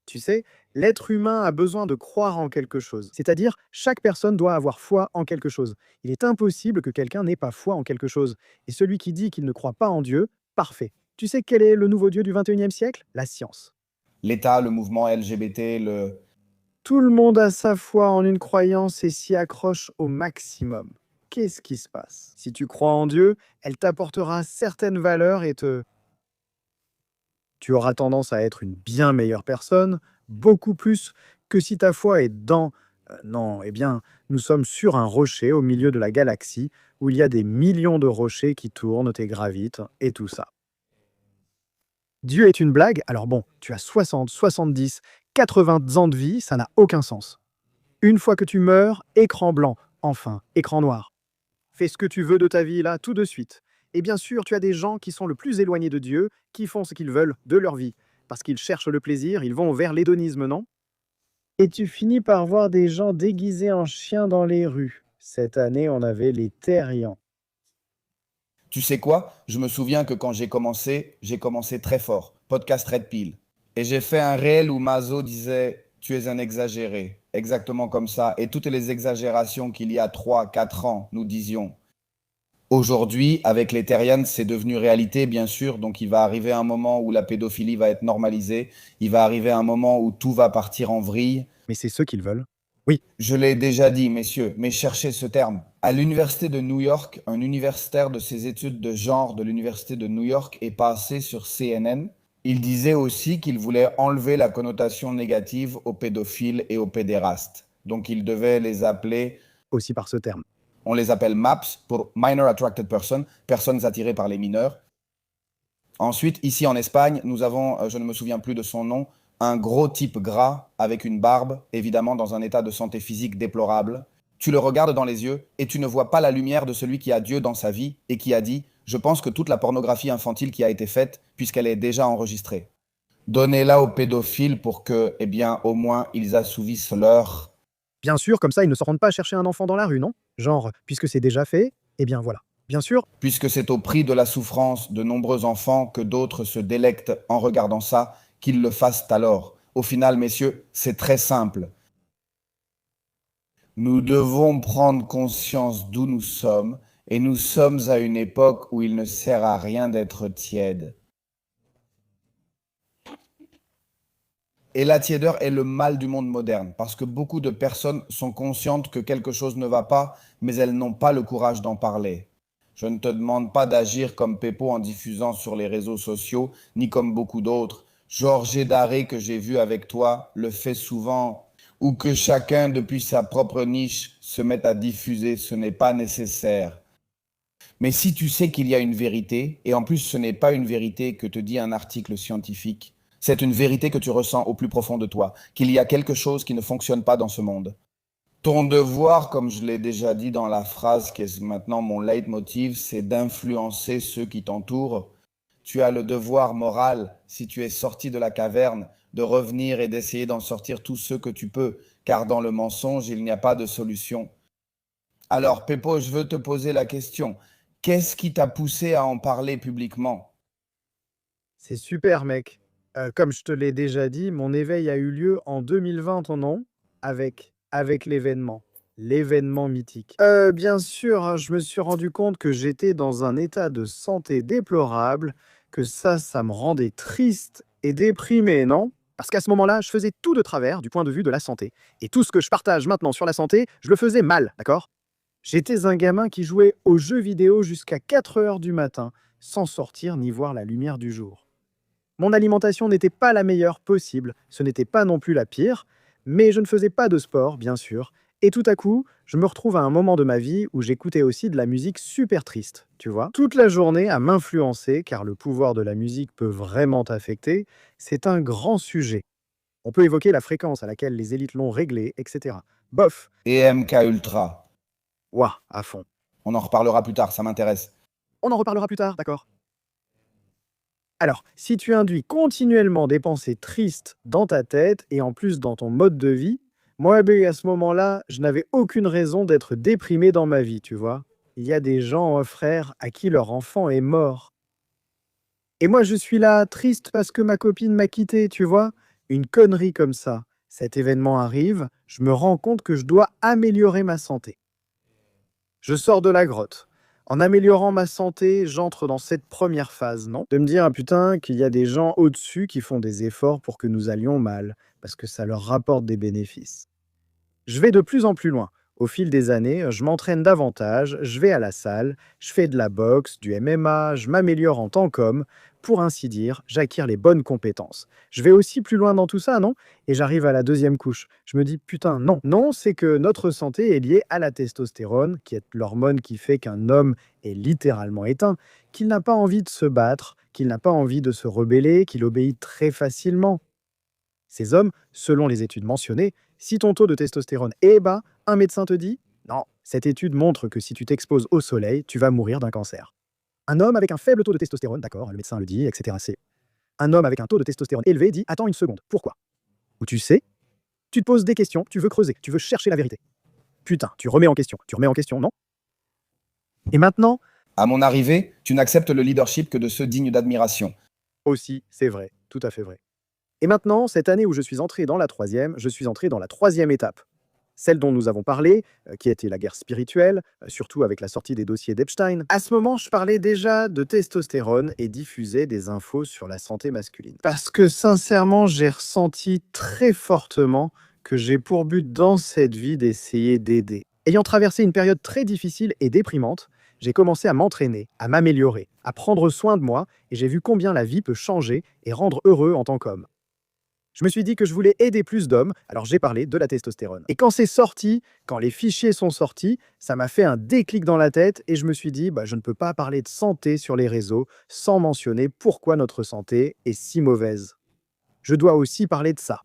Tu sais, l'être humain a besoin de croire en quelque chose. C'est-à-dire, chaque personne doit avoir foi en quelque chose. Il est impossible que quelqu'un n'ait pas foi en quelque chose. Et celui qui dit qu'il ne croit pas en Dieu, parfait. Tu sais quel est le nouveau Dieu du 21e siècle? La science. L'État, le mouvement LGBT, le... Tout le monde a sa foi en une croyance et s'y accroche au maximum. Qu'est-ce qui se passe? Si tu crois en Dieu, elle t'apportera certaines valeurs et tu auras tendance à être une bien meilleure personne, beaucoup plus que si ta foi est dans... non, eh bien, nous sommes sur un rocher au milieu de la galaxie où il y a des millions de rochers qui tournent et gravitent et tout ça. Dieu est une blague? Alors bon, tu as 60, 70, 80 ans de vie, ça n'a aucun sens. Une fois que tu meurs, écran blanc, enfin, écran noir. Fais ce que tu veux de ta vie là, tout de suite. Et bien sûr, tu as des gens qui sont le plus éloignés de Dieu, qui font ce qu'ils veulent de leur vie. Parce qu'ils cherchent le plaisir, ils vont vers l'hédonisme, non? Et tu finis par voir des gens déguisés en chiens dans les rues. Cette année, on avait les terriens. Tu sais quoi? Je me souviens que quand j'ai commencé très fort. Podcast Red Pill. Et j'ai fait un réel où Mazo disait tu es un exagéré. Exactement comme ça. Et toutes les exagérations qu'il y a 3, 4 ans, nous disions. Aujourd'hui, avec les Terrians, c'est devenu réalité, bien sûr. Donc, il va arriver un moment où la pédophilie va être normalisée. Il va arriver un moment où tout va partir en vrille. Mais c'est ceux qu'ils veulent. Oui, Je l'ai déjà dit, messieurs, mais cherchez ce terme. À l'université de New York, un universitaire de ses études de genre de l'université de New York est passé sur CNN. Il disait aussi qu'il voulait enlever la connotation négative aux pédophiles et aux pédérastes. Donc il devait les appeler, aussi par ce terme. on les appelle MAPS pour Minor Attracted Person, personnes attirées par les mineurs. Ensuite, ici en Espagne, nous avons, je ne me souviens plus de son nom, un gros type gras avec une barbe, évidemment dans un état de santé physique déplorable. Tu le regardes dans les yeux et tu ne vois pas la lumière de celui qui a Dieu dans sa vie et qui a dit, je pense que toute la pornographie infantile qui a été faite, puisqu'elle est déjà enregistrée. Donnez-la aux pédophiles pour que, eh bien, au moins, ils assouvissent leur... Bien sûr, comme ça, ils ne se rendent pas chercher un enfant dans la rue, non? Genre, puisque c'est déjà fait, eh bien voilà. Bien sûr, Puisque c'est au prix de la souffrance de nombreux enfants que d'autres se délectent en regardant ça, qu'ils le fassent alors. Au final, messieurs, c'est très simple. Nous devons prendre conscience d'où nous sommes, et nous sommes à une époque où il ne sert à rien d'être tiède. Et la tiédeur est le mal du monde moderne, parce que beaucoup de personnes sont conscientes que quelque chose ne va pas, mais elles n'ont pas le courage d'en parler. Je ne te demande pas d'agir comme Peppo en diffusant sur les réseaux sociaux, ni comme beaucoup d'autres. Georges Daré, que j'ai vu avec toi, le fait souvent, ou que chacun, depuis sa propre niche, se mette à diffuser. Ce n'est pas nécessaire. Mais si tu sais qu'il y a une vérité, et en plus ce n'est pas une vérité que te dit un article scientifique, c'est une vérité que tu ressens au plus profond de toi, qu'il y a quelque chose qui ne fonctionne pas dans ce monde. Ton devoir, comme je l'ai déjà dit dans la phrase qui est maintenant mon leitmotiv, c'est d'influencer ceux qui t'entourent. Tu as le devoir moral, si tu es sorti de la caverne, de revenir et d'essayer d'en sortir tous ceux que tu peux, car dans le mensonge, il n'y a pas de solution. Alors, Peppo, je veux te poser la question. Qu'est-ce qui t'a poussé à en parler publiquement? C'est super, mec. Comme je te l'ai déjà dit, mon éveil a eu lieu en 2020, non? Avec l'événement. L'événement mythique. Bien sûr, hein, je me suis rendu compte que j'étais dans un état de santé déplorable, que ça me rendait triste et déprimé, non? Parce qu'à ce moment-là, je faisais tout de travers du point de vue de la santé. Et tout ce que je partage maintenant sur la santé, je le faisais mal, d'accord? J'étais un gamin qui jouait aux jeux vidéo jusqu'à 4 heures du matin, sans sortir ni voir la lumière du jour. Mon alimentation n'était pas la meilleure possible, ce n'était pas non plus la pire, mais je ne faisais pas de sport, bien sûr, et tout à coup, je me retrouve à un moment de ma vie où j'écoutais aussi de la musique super triste, tu vois. Toute la journée à m'influencer, car le pouvoir de la musique peut vraiment t'affecter, c'est un grand sujet. On peut évoquer la fréquence à laquelle les élites l'ont réglé, etc. Bof, Et MK Ultra. ouah, à fond. On en reparlera plus tard, ça m'intéresse. On en reparlera plus tard, d'accord? Alors, si tu induis continuellement des pensées tristes dans ta tête et en plus dans ton mode de vie, moi, ben, à ce moment-là, je n'avais aucune raison d'être déprimé dans ma vie, tu vois. Il y a des gens, frère, à qui leur enfant est mort. Et moi, je suis là, triste parce que ma copine m'a quitté, tu vois. Une connerie comme ça. Cet événement arrive, je me rends compte que je dois améliorer ma santé. Je sors de la grotte. En améliorant ma santé, j'entre dans cette première phase, non? De me dire, ah putain, qu'il y a des gens au-dessus qui font des efforts pour que nous allions mal, parce que ça leur rapporte des bénéfices. Je vais de plus en plus loin. Au fil des années, je m'entraîne davantage, je vais à la salle, je fais de la boxe, du MMA, je m'améliore en tant qu'homme. Pour ainsi dire, j'acquiers les bonnes compétences. Je vais aussi plus loin dans tout ça, non? Et j'arrive à la deuxième couche. Je me dis, putain, non. Non, c'est que notre santé est liée à la testostérone, qui est l'hormone qui fait qu'un homme est littéralement éteint, qu'il n'a pas envie de se battre, qu'il n'a pas envie de se rebeller, qu'il obéit très facilement. Ces hommes, selon les études mentionnées, si ton taux de testostérone est bas, un médecin te dit non, cette étude montre que si tu t'exposes au soleil, tu vas mourir d'un cancer. Un homme avec un faible taux de testostérone, d'accord, le médecin le dit, etc. C'est un homme avec un taux de testostérone élevé dit attends une seconde, pourquoi? Ou tu sais, tu te poses des questions, tu veux creuser, tu veux chercher la vérité. Putain, tu remets en question, non? Et maintenant, À mon arrivée, tu n'acceptes le leadership que de ceux dignes d'admiration. aussi, c'est vrai, tout à fait vrai. Et maintenant, cette année où je suis entré dans la troisième, je suis entré dans la troisième étape. Celle dont nous avons parlé, qui était la guerre spirituelle, surtout avec la sortie des dossiers d'Epstein. À ce moment, je parlais déjà de testostérone et diffusais des infos sur la santé masculine. Parce que sincèrement, j'ai ressenti très fortement que j'ai pour but dans cette vie d'essayer d'aider. Ayant traversé une période très difficile et déprimante, j'ai commencé à m'entraîner, à m'améliorer, à prendre soin de moi, et j'ai vu combien la vie peut changer et rendre heureux en tant qu'homme. Je me suis dit que je voulais aider plus d'hommes, alors j'ai parlé de la testostérone. Et quand c'est sorti, quand les fichiers sont sortis, ça m'a fait un déclic dans la tête et je me suis dit, bah, je ne peux pas parler de santé sur les réseaux sans mentionner pourquoi notre santé est si mauvaise. Je dois aussi parler de ça.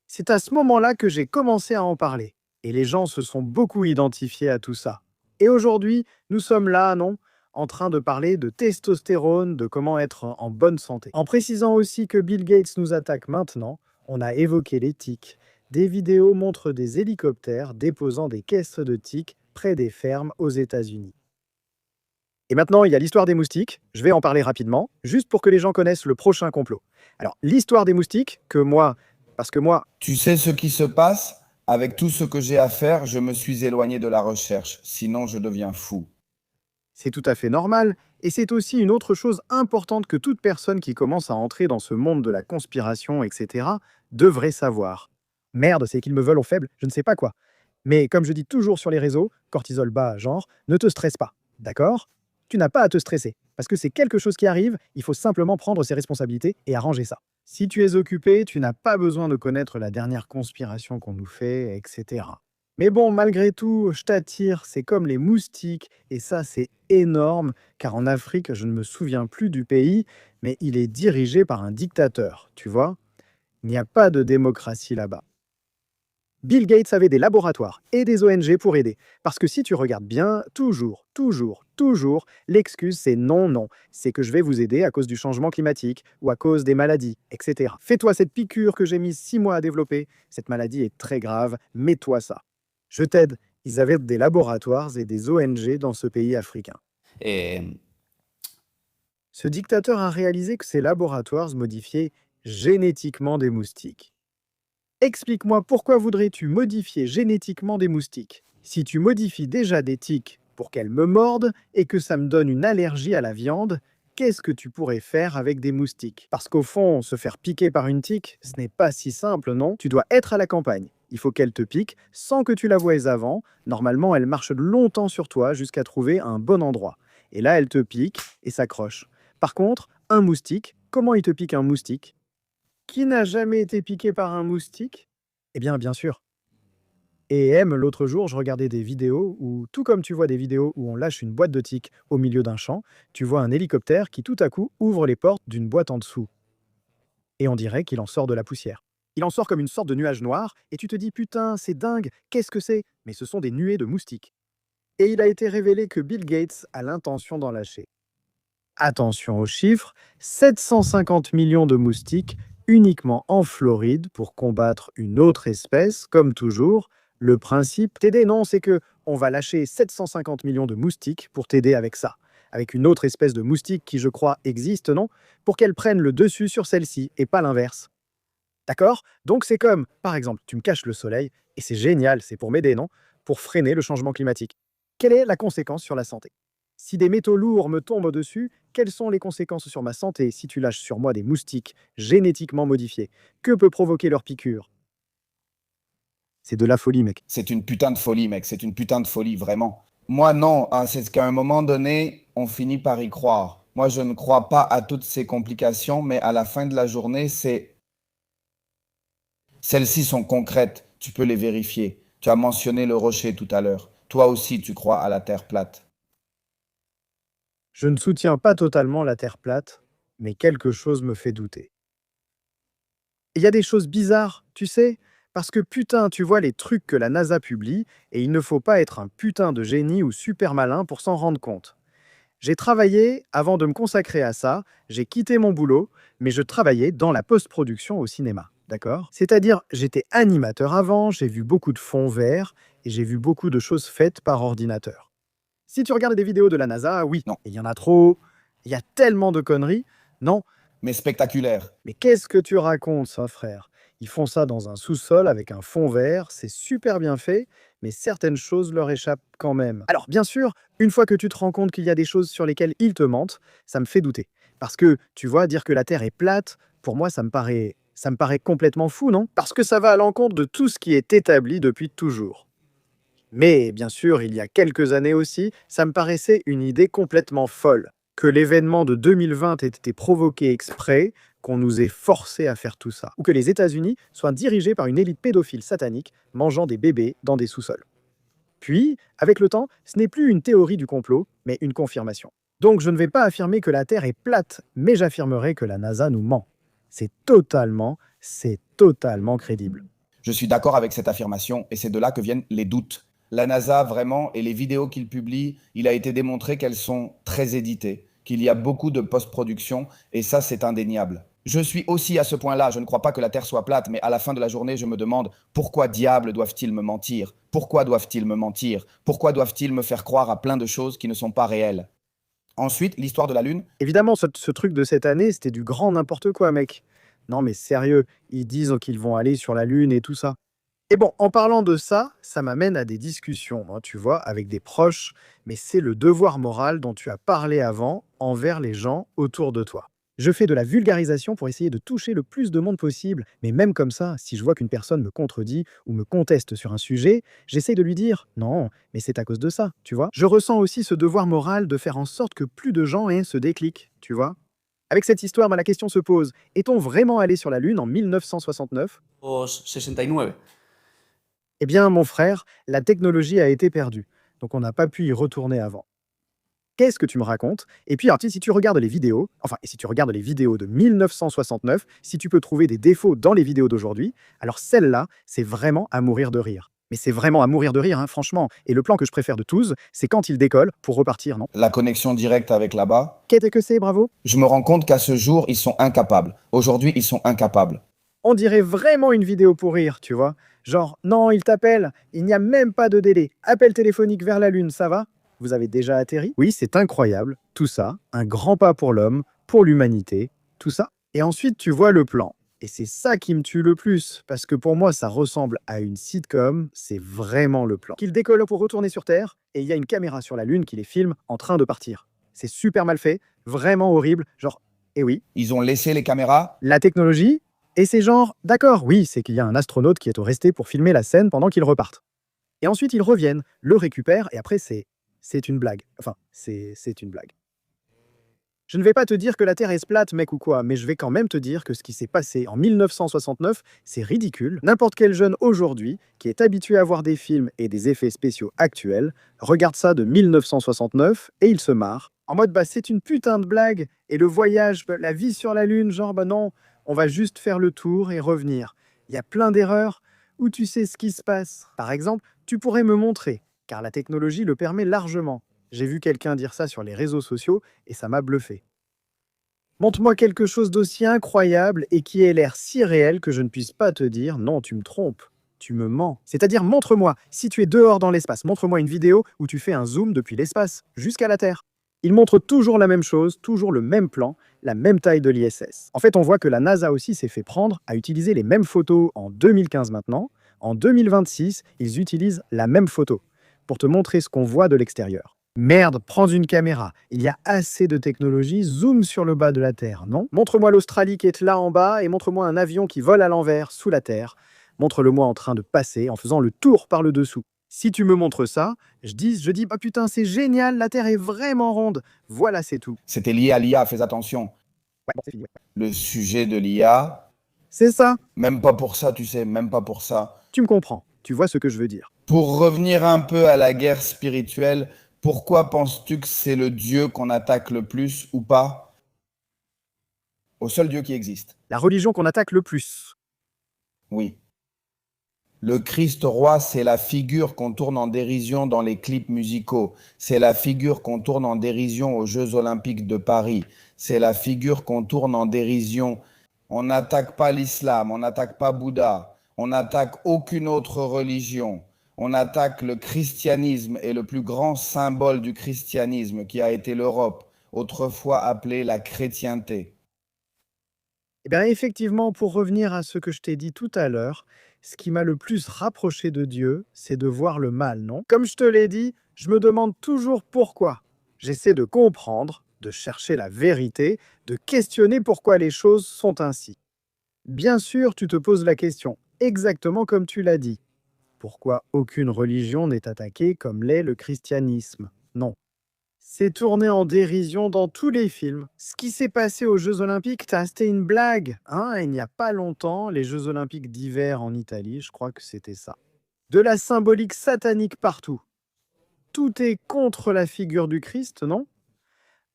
C'est à ce moment-là que j'ai commencé à en parler. Et les gens se sont beaucoup identifiés à tout ça. Et aujourd'hui, nous sommes là, non? En train de parler de testostérone, de comment être en bonne santé. En précisant aussi que Bill Gates nous attaque maintenant, on a évoqué les tiques. Des vidéos montrent des hélicoptères déposant des caisses de tiques près des fermes aux États-Unis. Et maintenant, il y a l'histoire des moustiques. Je vais en parler rapidement, juste pour que les gens connaissent le prochain complot. Alors, l'histoire des moustiques, parce que moi, Tu sais ce qui se passe? Avec tout ce que j'ai à faire, je me suis éloigné de la recherche. Sinon, je deviens fou. c'est tout à fait normal, et c'est aussi une autre chose importante que toute personne qui commence à entrer dans ce monde de la conspiration, etc., devrait savoir. Merde, c'est qu'ils me veulent au faible, je ne sais pas quoi. Mais comme je dis toujours sur les réseaux, cortisol bas, genre, ne te stresse pas, d'accord? Tu n'as pas à te stresser, parce que c'est quelque chose qui arrive, il faut simplement prendre ses responsabilités et arranger ça. Si tu es occupé, tu n'as pas besoin de connaître la dernière conspiration qu'on nous fait, etc. Mais bon, malgré tout, je t'attire, c'est comme les moustiques, et ça c'est énorme, car en Afrique, je ne me souviens plus du pays, mais il est dirigé par un dictateur, tu vois? Il n'y a pas de démocratie là-bas. Bill Gates avait des laboratoires et des ONG pour aider. Parce que si tu regardes bien, toujours, l'excuse c'est non, non. C'est que je vais vous aider à cause du changement climatique ou à cause des maladies, etc. Fais-toi cette piqûre que j'ai mis 6 mois à développer. Cette maladie est très grave, mets-toi ça. Je t'aide. Ils avaient des laboratoires et des ONG dans ce pays africain. Et Ce dictateur a réalisé que ces laboratoires modifiaient génétiquement des moustiques. Explique-moi pourquoi voudrais-tu modifier génétiquement des moustiques? Si tu modifies déjà des tiques pour qu'elles me mordent et que ça me donne une allergie à la viande, qu'est-ce que tu pourrais faire avec des moustiques? Parce qu'au fond, se faire piquer par une tique, ce n'est pas si simple, non? Tu dois être à la campagne. Il faut qu'elle te pique sans que tu la voies avant. Normalement, elle marche longtemps sur toi jusqu'à trouver un bon endroit. Et là, elle te pique et s'accroche. Par contre, un moustique, comment il te pique un moustique? Qui n'a jamais été piqué par un moustique? Eh bien sûr. Et l'autre jour, je regardais des vidéos où, tout comme tu vois des vidéos où on lâche une boîte de tiques au milieu d'un champ, tu vois un hélicoptère qui tout à coup ouvre les portes d'une boîte en dessous. Et on dirait qu'il en sort de la poussière. Il en sort comme une sorte de nuage noir, et tu te dis putain, c'est dingue, qu'est-ce que c'est? Mais ce sont des nuées de moustiques. Et il a été révélé que Bill Gates a l'intention d'en lâcher. Attention aux chiffres, 750 millions de moustiques uniquement en Floride pour combattre une autre espèce, comme toujours. Le principe t'aider, non, c'est que on va lâcher 750 millions de moustiques pour t'aider avec ça, avec une autre espèce de moustique qui, je crois, existe, non, pour qu'elle prenne le dessus sur celle-ci et pas l'inverse. D'accord? Donc c'est comme, par exemple, tu me caches le soleil, et c'est génial, c'est pour m'aider, non? Pour freiner le changement climatique. Quelle est la conséquence sur la santé? Si des métaux lourds me tombent dessus, quelles sont les conséquences sur ma santé si tu lâches sur moi des moustiques génétiquement modifiés? Que peut provoquer leur piqûre? C'est de la folie, mec. c'est une putain de folie, mec. C'est une putain de folie, vraiment. Moi, non. Hein, c'est qu'à un moment donné, on finit par y croire. Moi, je ne crois pas à toutes ces complications, mais à la fin de la journée, celles-ci sont concrètes. Tu peux les vérifier. Tu as mentionné le rocher tout à l'heure. Toi aussi, tu crois à la Terre plate. Je ne soutiens pas totalement la Terre plate, mais quelque chose me fait douter. Il y a des choses bizarres, tu sais, parce que putain, tu vois les trucs que la NASA publie, et il ne faut pas être un putain de génie ou super malin pour s'en rendre compte. J'ai travaillé, avant de me consacrer à ça, j'ai quitté mon boulot, mais je travaillais dans la post-production au cinéma, d'accord? C'est-à-dire, j'étais animateur avant, j'ai vu beaucoup de fonds verts, et j'ai vu beaucoup de choses faites par ordinateur. Si tu regardes des vidéos de la NASA, oui, Non. il y en a trop, il y a tellement de conneries. Non, Mais spectaculaire. mais qu'est-ce que tu racontes, ça, frère? Ils font ça dans un sous-sol avec un fond vert, c'est super bien fait, mais certaines choses leur échappent quand même. Alors, bien sûr, une fois que tu te rends compte qu'il y a des choses sur lesquelles ils te mentent, ça me fait douter. Parce que, tu vois, dire que la Terre est plate, pour moi, ça me paraît complètement fou, non? Parce que ça va à l'encontre de tout ce qui est établi depuis toujours. Mais bien sûr, il y a quelques années aussi, ça me paraissait une idée complètement folle. Que l'événement de 2020 ait été provoqué exprès, qu'on nous ait forcé à faire tout ça. Ou que les États-Unis soient dirigés par une élite pédophile satanique mangeant des bébés dans des sous-sols. Puis, avec le temps, ce n'est plus une théorie du complot, mais une confirmation. Donc je ne vais pas affirmer que la Terre est plate, mais j'affirmerai que la NASA nous ment. C'est totalement crédible. Je suis d'accord avec cette affirmation et c'est de là que viennent les doutes. La NASA, vraiment, et les vidéos qu'il publie, il a été démontré qu'elles sont très éditées, qu'il y a beaucoup de post-production et ça, c'est indéniable. Je suis aussi à ce point-là, je ne crois pas que la Terre soit plate, mais à la fin de la journée, je me demande pourquoi diable doivent-ils me mentir? Pourquoi doivent-ils me mentir? Pourquoi doivent-ils me faire croire à plein de choses qui ne sont pas réelles? Ensuite, l'histoire de la Lune. Évidemment, ce truc de cette année, c'était du grand n'importe quoi, mec. Non mais sérieux, ils disent qu'ils vont aller sur la Lune et tout ça. Et bon, en parlant de ça, ça m'amène à des discussions, hein, tu vois, avec des proches, mais c'est le devoir moral dont tu as parlé avant envers les gens autour de toi. Je fais de la vulgarisation pour essayer de toucher le plus de monde possible, mais même comme ça, si je vois qu'une personne me contredit ou me conteste sur un sujet, j'essaye de lui dire non, mais c'est à cause de ça, tu vois. Je ressens aussi ce devoir moral de faire en sorte que plus de gens aient ce déclic, tu vois. Avec cette histoire, la question se pose, est-on vraiment allé sur la Lune en 1969? 69. Eh bien, mon frère, la technologie a été perdue, donc on n'a pas pu y retourner avant. Qu'est-ce que tu me racontes? Et puis, alors, tu sais, si tu regardes les vidéos, enfin, et si tu regardes les vidéos de 1969, si tu peux trouver des défauts dans les vidéos d'aujourd'hui, alors celle-là, c'est vraiment à mourir de rire. Mais c'est vraiment à mourir de rire, hein, franchement. Et le plan que je préfère de tous, c'est quand il décolle pour repartir, non? La connexion directe avec là-bas. Qu'est-ce que c'est, bravo? Je me rends compte qu'à ce jour, ils sont incapables. Aujourd'hui, ils sont incapables. On dirait vraiment une vidéo pour rire, tu vois. Genre, non, il t'appelle, il n'y a même pas de délai. Appel téléphonique vers la Lune, ça va? Vous avez déjà atterri? Oui, c'est incroyable, tout ça, un grand pas pour l'homme, pour l'humanité, tout ça. Et ensuite, tu vois le plan. Et c'est ça qui me tue le plus, parce que pour moi, ça ressemble à une sitcom, c'est vraiment le plan. Qu'il décolle pour retourner sur Terre, et il y a une caméra sur la Lune qui les filme en train de partir. C'est super mal fait, vraiment horrible, genre, eh oui, Ils ont laissé les caméras. la technologie, et c'est genre, d'accord, oui, c'est qu'il y a un astronaute qui est resté pour filmer la scène pendant qu'ils repartent. Et ensuite, ils reviennent, le récupèrent, et après, c'est une blague. Enfin, c'est une blague. Je ne vais pas te dire que la Terre est plate, mec ou quoi, mais je vais quand même te dire que ce qui s'est passé en 1969, c'est ridicule. N'importe quel jeune aujourd'hui, qui est habitué à voir des films et des effets spéciaux actuels, regarde ça de 1969 et il se marre. En mode, bah c'est une putain de blague, et le voyage, bah, la vie sur la Lune, genre, bah non, on va juste faire le tour et revenir. Il y a plein d'erreurs où tu sais ce qui se passe. Par exemple, tu pourrais me montrer, car la technologie le permet largement. J'ai vu quelqu'un dire ça sur les réseaux sociaux et ça m'a bluffé. Montre-moi quelque chose d'aussi incroyable et qui ait l'air si réel que je ne puisse pas te dire non, tu me trompes, tu me mens. C'est-à-dire, montre-moi, si tu es dehors dans l'espace, montre-moi une vidéo où tu fais un zoom depuis l'espace jusqu'à la Terre. Il montre toujours la même chose, toujours le même plan, la même taille de l'ISS. En fait, on voit que la NASA aussi s'est fait prendre à utiliser les mêmes photos en 2015 maintenant. En 2026, ils utilisent la même photo pour te montrer ce qu'on voit de l'extérieur. Merde, prends une caméra. Il y a assez de technologie, zoom sur le bas de la Terre, non? Montre-moi l'Australie qui est là en bas et montre-moi un avion qui vole à l'envers sous la Terre. Montre-le-moi en train de passer, en faisant le tour par le dessous. Si tu me montres ça, je dis, bah putain, c'est génial, la Terre est vraiment ronde. Voilà, c'est tout. C'était lié à l'IA, fais attention. Ouais, bon, c'est fini, ouais. Le sujet de l'IA, C'est ça, même pas pour ça, tu sais, même pas pour ça. tu me comprends. Tu vois ce que je veux dire. Pour revenir un peu à la guerre spirituelle, pourquoi penses-tu que c'est le Dieu qu'on attaque le plus ou pas? Au seul Dieu qui existe. La religion qu'on attaque le plus. Oui. Le Christ roi, c'est la figure qu'on tourne en dérision dans les clips musicaux. C'est la figure qu'on tourne en dérision aux Jeux Olympiques de Paris. C'est la figure qu'on tourne en dérision. On n'attaque pas l'islam, on n'attaque pas Bouddha, on n'attaque aucune autre religion. On attaque le christianisme et le plus grand symbole du christianisme qui a été l'Europe, autrefois appelée la chrétienté. Eh bien, effectivement, pour revenir à ce que je t'ai dit tout à l'heure, ce qui m'a le plus rapproché de Dieu, c'est de voir le mal, non? Comme je te l'ai dit, je me demande toujours pourquoi. J'essaie de comprendre, de chercher la vérité, de questionner pourquoi les choses sont ainsi. Bien sûr, tu te poses la question, exactement comme tu l'as dit. Pourquoi aucune religion n'est attaquée comme l'est le christianisme? Non. C'est tourné en dérision dans tous les films. Ce qui s'est passé aux Jeux Olympiques, c'était une blague. Hein, il n'y a pas longtemps, les Jeux Olympiques d'hiver en Italie, je crois que c'était ça. De la symbolique satanique partout. Tout est contre la figure du Christ, non?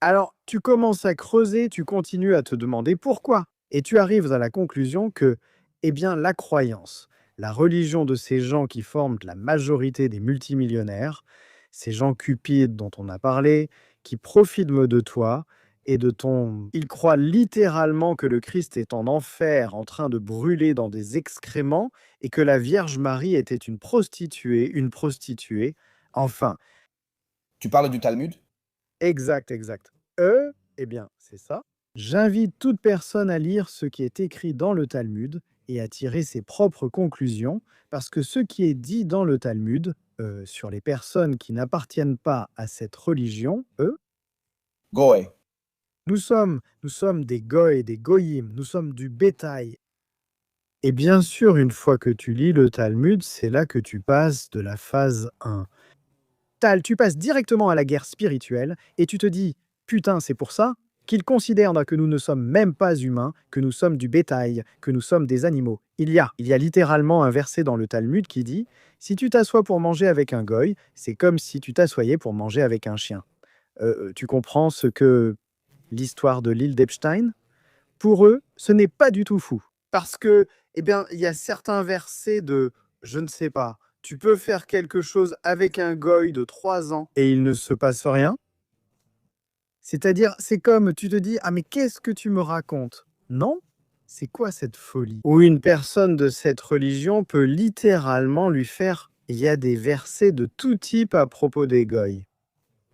Alors, tu commences à creuser, tu continues à te demander pourquoi. Et tu arrives à la conclusion que, eh bien, la croyance, la religion de ces gens qui forment la majorité des multimillionnaires, ces gens cupides dont on a parlé, qui profitent de toi et de ton... Ils croient littéralement que le Christ est en enfer, en train de brûler dans des excréments, et que la Vierge Marie était une prostituée. Enfin, Tu parles du Talmud? exact, exact. Eh bien, c'est ça. J'invite toute personne à lire ce qui est écrit dans le Talmud et à tirer ses propres conclusions, parce que ce qui est dit dans le Talmud, sur les personnes qui n'appartiennent pas à cette religion, Goé. Nous sommes des goy et des goyim, nous sommes du bétail. Et bien sûr, une fois que tu lis le Talmud, c'est là que tu passes de la phase 1. Tu passes directement à la guerre spirituelle et tu te dis, putain, c'est pour ça qu'ils considèrent que nous ne sommes même pas humains, que nous sommes du bétail, que nous sommes des animaux. Il y a littéralement un verset dans le Talmud qui dit, si tu t'assois pour manger avec un goy, c'est comme si tu t'assoyais pour manger avec un chien. Tu comprends ce que l'histoire de l'île d'Epstein? Pour eux, ce n'est pas du tout fou. Parce que, il y a certains versets de, je ne sais pas, tu peux faire quelque chose avec un goy de 3 ans et il ne se passe rien. C'est-à-dire, c'est comme tu te dis, ah mais qu'est-ce que tu me racontes? Non? C'est quoi cette folie? Ou une personne de cette religion peut littéralement lui faire, il y a des versets de tout type à propos des goys.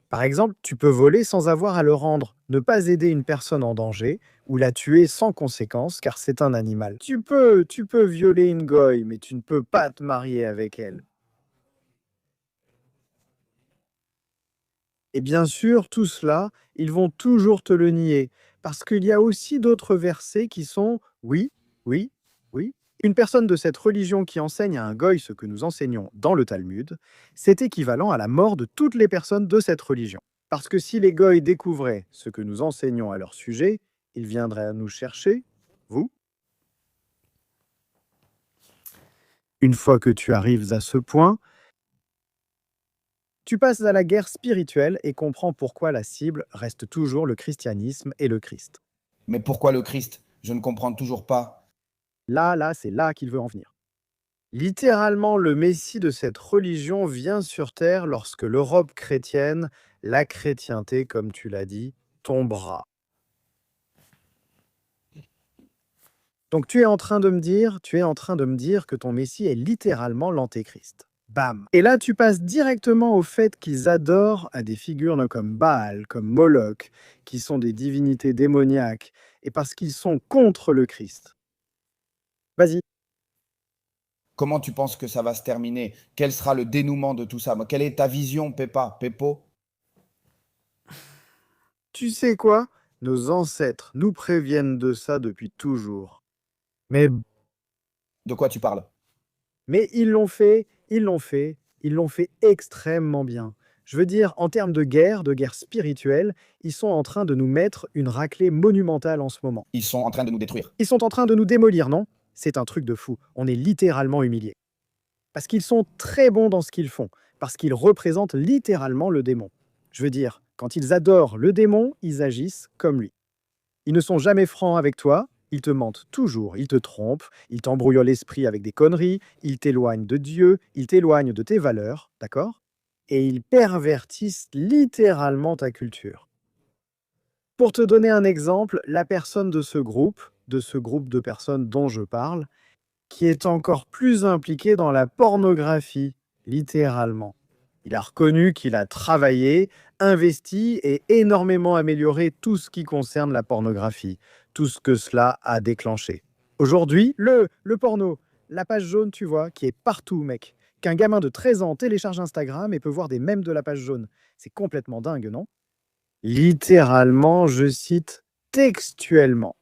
Par exemple, tu peux voler sans avoir à le rendre, ne pas aider une personne en danger ou la tuer sans conséquence car c'est un animal. Tu peux violer une goy, mais tu ne peux pas te marier avec elle. Et bien sûr, tout cela, ils vont toujours te le nier parce qu'il y a aussi d'autres versets qui sont oui, oui, oui. Une personne de cette religion qui enseigne à un goy ce que nous enseignons dans le Talmud, c'est équivalent à la mort de toutes les personnes de cette religion. Parce que si les goys découvraient ce que nous enseignons à leur sujet, ils viendraient à nous chercher, vous. Une fois que tu arrives à ce point, tu passes à la guerre spirituelle et comprends pourquoi la cible reste toujours le christianisme et le Christ. Mais pourquoi le Christ? Je ne comprends toujours pas. C'est là qu'il veut en venir. Littéralement, le Messie de cette religion vient sur Terre lorsque l'Europe chrétienne, la chrétienté, comme tu l'as dit, tombera. Donc tu es en train de me dire que ton Messie est littéralement l'Antéchrist. Bam. Et là, tu passes directement au fait qu'ils adorent à des figures comme Baal, comme Moloch, qui sont des divinités démoniaques, et parce qu'ils sont contre le Christ. Vas-y. Comment tu penses que ça va se terminer? Quel sera le dénouement de tout ça? Quelle est ta vision, Peppo? Tu sais quoi? Nos ancêtres nous préviennent de ça depuis toujours. Mais De quoi tu parles? Mais ils l'ont fait, ils l'ont fait extrêmement bien. Je veux dire, en termes de guerre spirituelle, ils sont en train de nous mettre une raclée monumentale en ce moment. Ils sont en train de nous détruire. Ils sont en train de nous démolir, non? C'est un truc de fou. On est littéralement humiliés. Parce qu'ils sont très bons dans ce qu'ils font. Parce qu'ils représentent littéralement le démon. Je veux dire, quand ils adorent le démon, ils agissent comme lui. Ils ne sont jamais francs avec toi, ils te mentent toujours, ils te trompent, ils t'embrouillent l'esprit avec des conneries, ils t'éloignent de Dieu, ils t'éloignent de tes valeurs, d'accord? Et ils pervertissent littéralement ta culture. Pour te donner un exemple, la personne de ce groupe de personnes dont je parle, qui est encore plus impliqué dans la pornographie, littéralement. Il a reconnu qu'il a travaillé, investi et énormément amélioré tout ce qui concerne la pornographie, tout ce que cela a déclenché. Aujourd'hui, le porno, la page jaune, tu vois, qui est partout, mec. Qu'un gamin de 13 ans télécharge Instagram et peut voir des mèmes de la page jaune. C'est complètement dingue, non? Littéralement, je cite textuellement.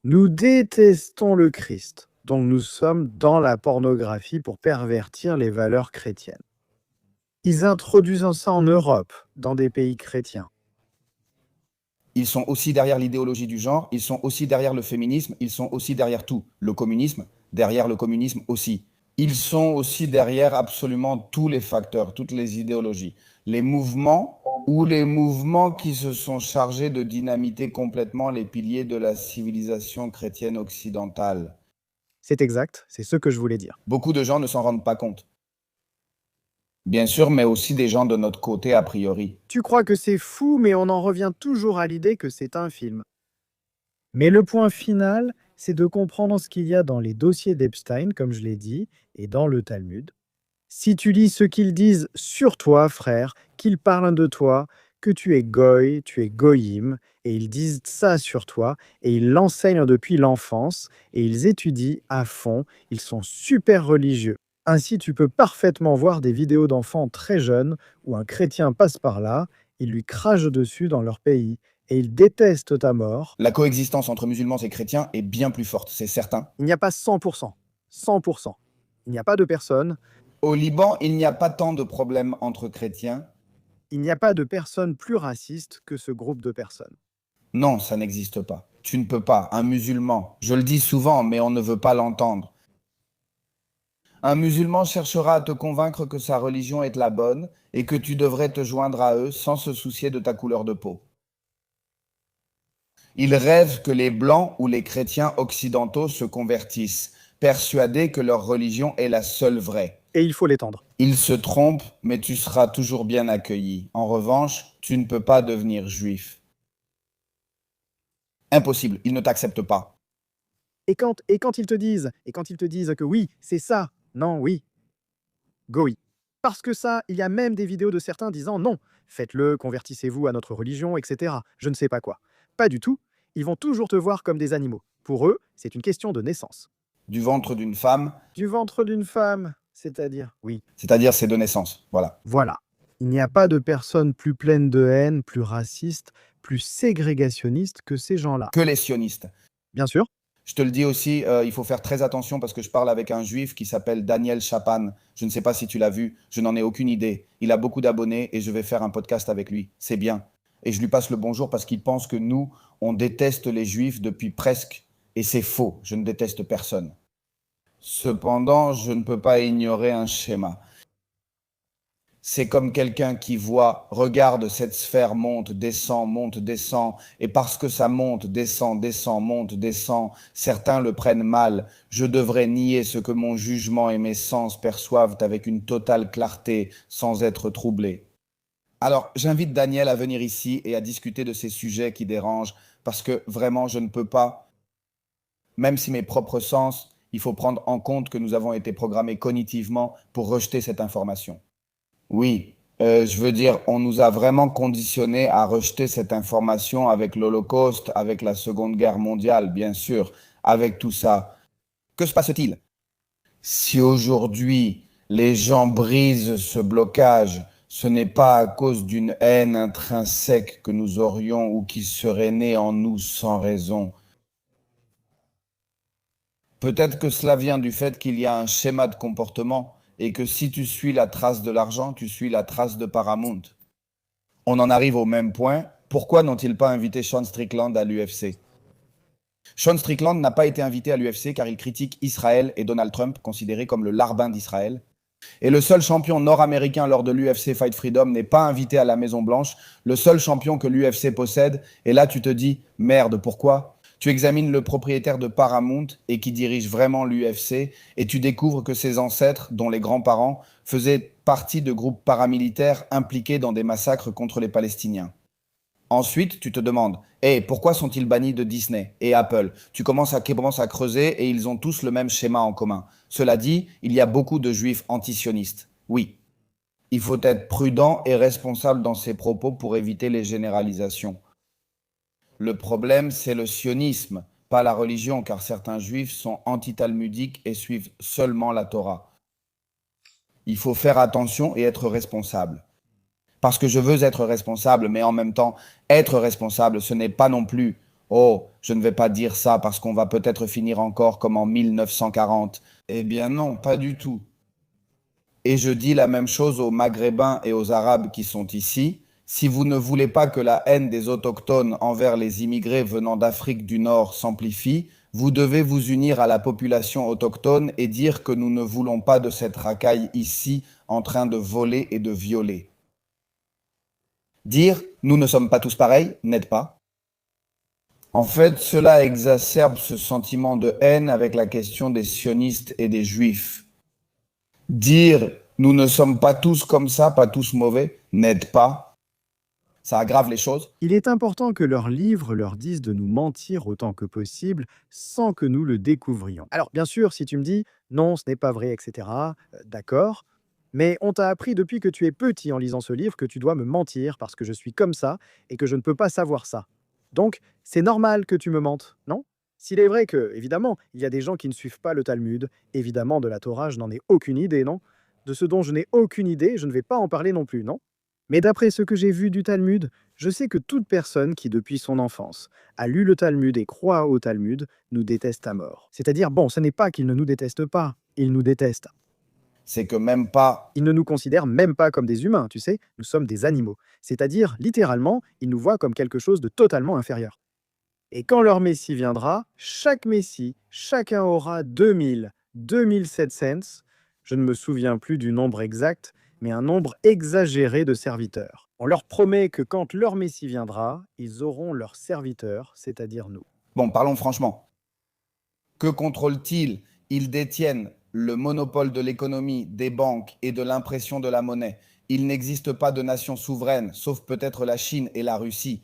Nous détestons le Christ, donc nous sommes dans la pornographie pour pervertir les valeurs chrétiennes. Ils introduisent ça en Europe, dans des pays chrétiens. Ils sont aussi derrière l'idéologie du genre, ils sont aussi derrière le féminisme, ils sont aussi derrière tout. Le communisme, derrière le communisme aussi. Ils sont aussi derrière absolument tous les facteurs, toutes les idéologies. Les mouvements ou les mouvements qui se sont chargés de dynamiter complètement les piliers de la civilisation chrétienne occidentale. C'est exact, c'est ce que je voulais dire. Beaucoup de gens ne s'en rendent pas compte. Bien sûr, mais aussi des gens de notre côté a priori. Tu crois que c'est fou, mais on en revient toujours à l'idée que c'est un film. Mais le point final, c'est de comprendre ce qu'il y a dans les dossiers d'Epstein, comme je l'ai dit, et dans le Talmud. Si tu lis ce qu'ils disent sur toi, frère, qu'ils parlent de toi, que tu es goy, tu es goyim, et ils disent ça sur toi, et ils l'enseignent depuis l'enfance, et ils étudient à fond, ils sont super religieux. Ainsi, tu peux parfaitement voir des vidéos d'enfants très jeunes où un chrétien passe par là, il lui crache dessus dans leur pays, et ils détestent ta mort. La coexistence entre musulmans et chrétiens est bien plus forte, c'est certain. Il n'y a pas 100%. 100%. Il n'y a pas de personnes. Au Liban, il n'y a pas tant de problèmes entre chrétiens. Il n'y a pas de personnes plus racistes que ce groupe de personnes. Non, ça n'existe pas. Tu ne peux pas. Un musulman, je le dis souvent, mais on ne veut pas l'entendre. Un musulman cherchera à te convaincre que sa religion est la bonne et que tu devrais te joindre à eux sans se soucier de ta couleur de peau. Il rêve que les blancs ou les chrétiens occidentaux se convertissent, persuadés que leur religion est la seule vraie. Et il faut l'étendre. Ils se trompent, mais tu seras toujours bien accueilli. En revanche, tu ne peux pas devenir juif. Impossible, ils ne t'acceptent pas. Et quand ils te disent que oui, c'est ça, non, oui, go oui. Parce que ça, il y a même des vidéos de certains disant non, faites-le, convertissez-vous à notre religion, etc. Je ne sais pas quoi. Pas du tout. Ils vont toujours te voir comme des animaux. Pour eux, c'est une question de naissance. Du ventre d'une femme, Du ventre d'une femme, c'est-à-dire oui. c'est-à-dire c'est de naissance. Voilà. Voilà. Il n'y a pas de personnes plus pleines de haine, plus racistes, plus ségrégationnistes que ces gens-là. Que les sionistes. Bien sûr. Je te le dis aussi, il faut faire très attention parce que je parle avec un juif qui s'appelle Daniel Chapan. Je ne sais pas si tu l'as vu, je n'en ai aucune idée. Il a beaucoup d'abonnés et je vais faire un podcast avec lui. C'est bien. Et je lui passe le bonjour parce qu'il pense que nous, on déteste les juifs depuis presque. Et c'est faux, je ne déteste personne. Cependant, je ne peux pas ignorer un schéma. C'est comme quelqu'un qui voit, regarde cette sphère monte, descend, et parce que ça monte, descend, certains le prennent mal. Je devrais nier ce que mon jugement et mes sens perçoivent avec une totale clarté, sans être troublé. Alors, j'invite Daniel à venir ici et à discuter de ces sujets qui dérangent, parce que vraiment, je ne peux pas, même si mes propres sens, il faut prendre en compte que nous avons été programmés cognitivement pour rejeter cette information. Oui, je veux dire, on nous a vraiment conditionnés à rejeter cette information avec l'Holocauste, avec la Seconde Guerre mondiale, bien sûr, avec tout ça. Que se passe-t-il? Si aujourd'hui les gens brisent ce blocage, ce n'est pas à cause d'une haine intrinsèque que nous aurions ou qui serait née en nous sans raison. Peut-être que cela vient du fait qu'il y a un schéma de comportement et que si tu suis la trace de l'argent, tu suis la trace de Paramount. On en arrive au même point. Pourquoi n'ont-ils pas invité Sean Strickland à l'UFC? Sean Strickland n'a pas été invité à l'UFC car il critique Israël et Donald Trump, considéré comme le larbin d'Israël. Et le seul champion nord-américain lors de l'UFC Fight Freedom n'est pas invité à la Maison-Blanche, le seul champion que l'UFC possède. Et là, tu te dis, merde, pourquoi? Tu examines le propriétaire de Paramount et qui dirige vraiment l'UFC et tu découvres que ses ancêtres, dont les grands-parents, faisaient partie de groupes paramilitaires impliqués dans des massacres contre les Palestiniens. Ensuite, tu te demandes, pourquoi sont-ils bannis de Disney et Apple? Tu commences à creuser et ils ont tous le même schéma en commun. Cela dit, il y a beaucoup de juifs antisionistes. Oui. Il faut être prudent et responsable dans ses propos pour éviter les généralisations. Le problème, c'est le sionisme, pas la religion, car certains juifs sont anti-talmudiques et suivent seulement la Torah. Il faut faire attention et être responsable. Parce que je veux être responsable, mais en même temps, être responsable, ce n'est pas non plus « Oh, je ne vais pas dire ça parce qu'on va peut-être finir encore comme en 1940 ». Eh bien non, pas du tout. Et je dis la même chose aux Maghrébins et aux Arabes qui sont ici. Si vous ne voulez pas que la haine des autochtones envers les immigrés venant d'Afrique du Nord s'amplifie, vous devez vous unir à la population autochtone et dire que nous ne voulons pas de cette racaille ici en train de voler et de violer. Dire « nous ne sommes pas tous pareils » n'aide pas. En fait, cela exacerbe ce sentiment de haine avec la question des sionistes et des juifs. Dire « nous ne sommes pas tous comme ça, pas tous mauvais » n'aide pas. Ça aggrave les choses. Il est important que leurs livres leur disent de nous mentir autant que possible sans que nous le découvrions. Alors bien sûr, si tu me dis « non, ce n'est pas vrai, etc. » D'accord. Mais on t'a appris depuis que tu es petit en lisant ce livre que tu dois me mentir parce que je suis comme ça et que je ne peux pas savoir ça. Donc, c'est normal que tu me mentes, non? S'il est vrai que, évidemment, il y a des gens qui ne suivent pas le Talmud, évidemment, de la Torah, je n'en ai aucune idée, non? De ce dont je n'ai aucune idée, je ne vais pas en parler non plus, non? Mais d'après ce que j'ai vu du Talmud, je sais que toute personne qui, depuis son enfance, a lu le Talmud et croit au Talmud, nous déteste à mort. C'est-à-dire, bon, ce n'est pas qu'il ne nous déteste pas, il nous déteste. C'est que même pas. Il ne nous considère même pas comme des humains, tu sais, nous sommes des animaux. C'est-à-dire, littéralement, il nous voit comme quelque chose de totalement inférieur. Et quand leur Messie viendra, chaque Messie, chacun aura 2700, je ne me souviens plus du nombre exact, mais un nombre exagéré de serviteurs. On leur promet que quand leur Messie viendra, ils auront leurs serviteurs, c'est-à-dire nous. Bon, parlons franchement. Que contrôlent-ils? Ils détiennent le monopole de l'économie, des banques et de l'impression de la monnaie. Il n'existe pas de nation souveraine, sauf peut-être la Chine et la Russie.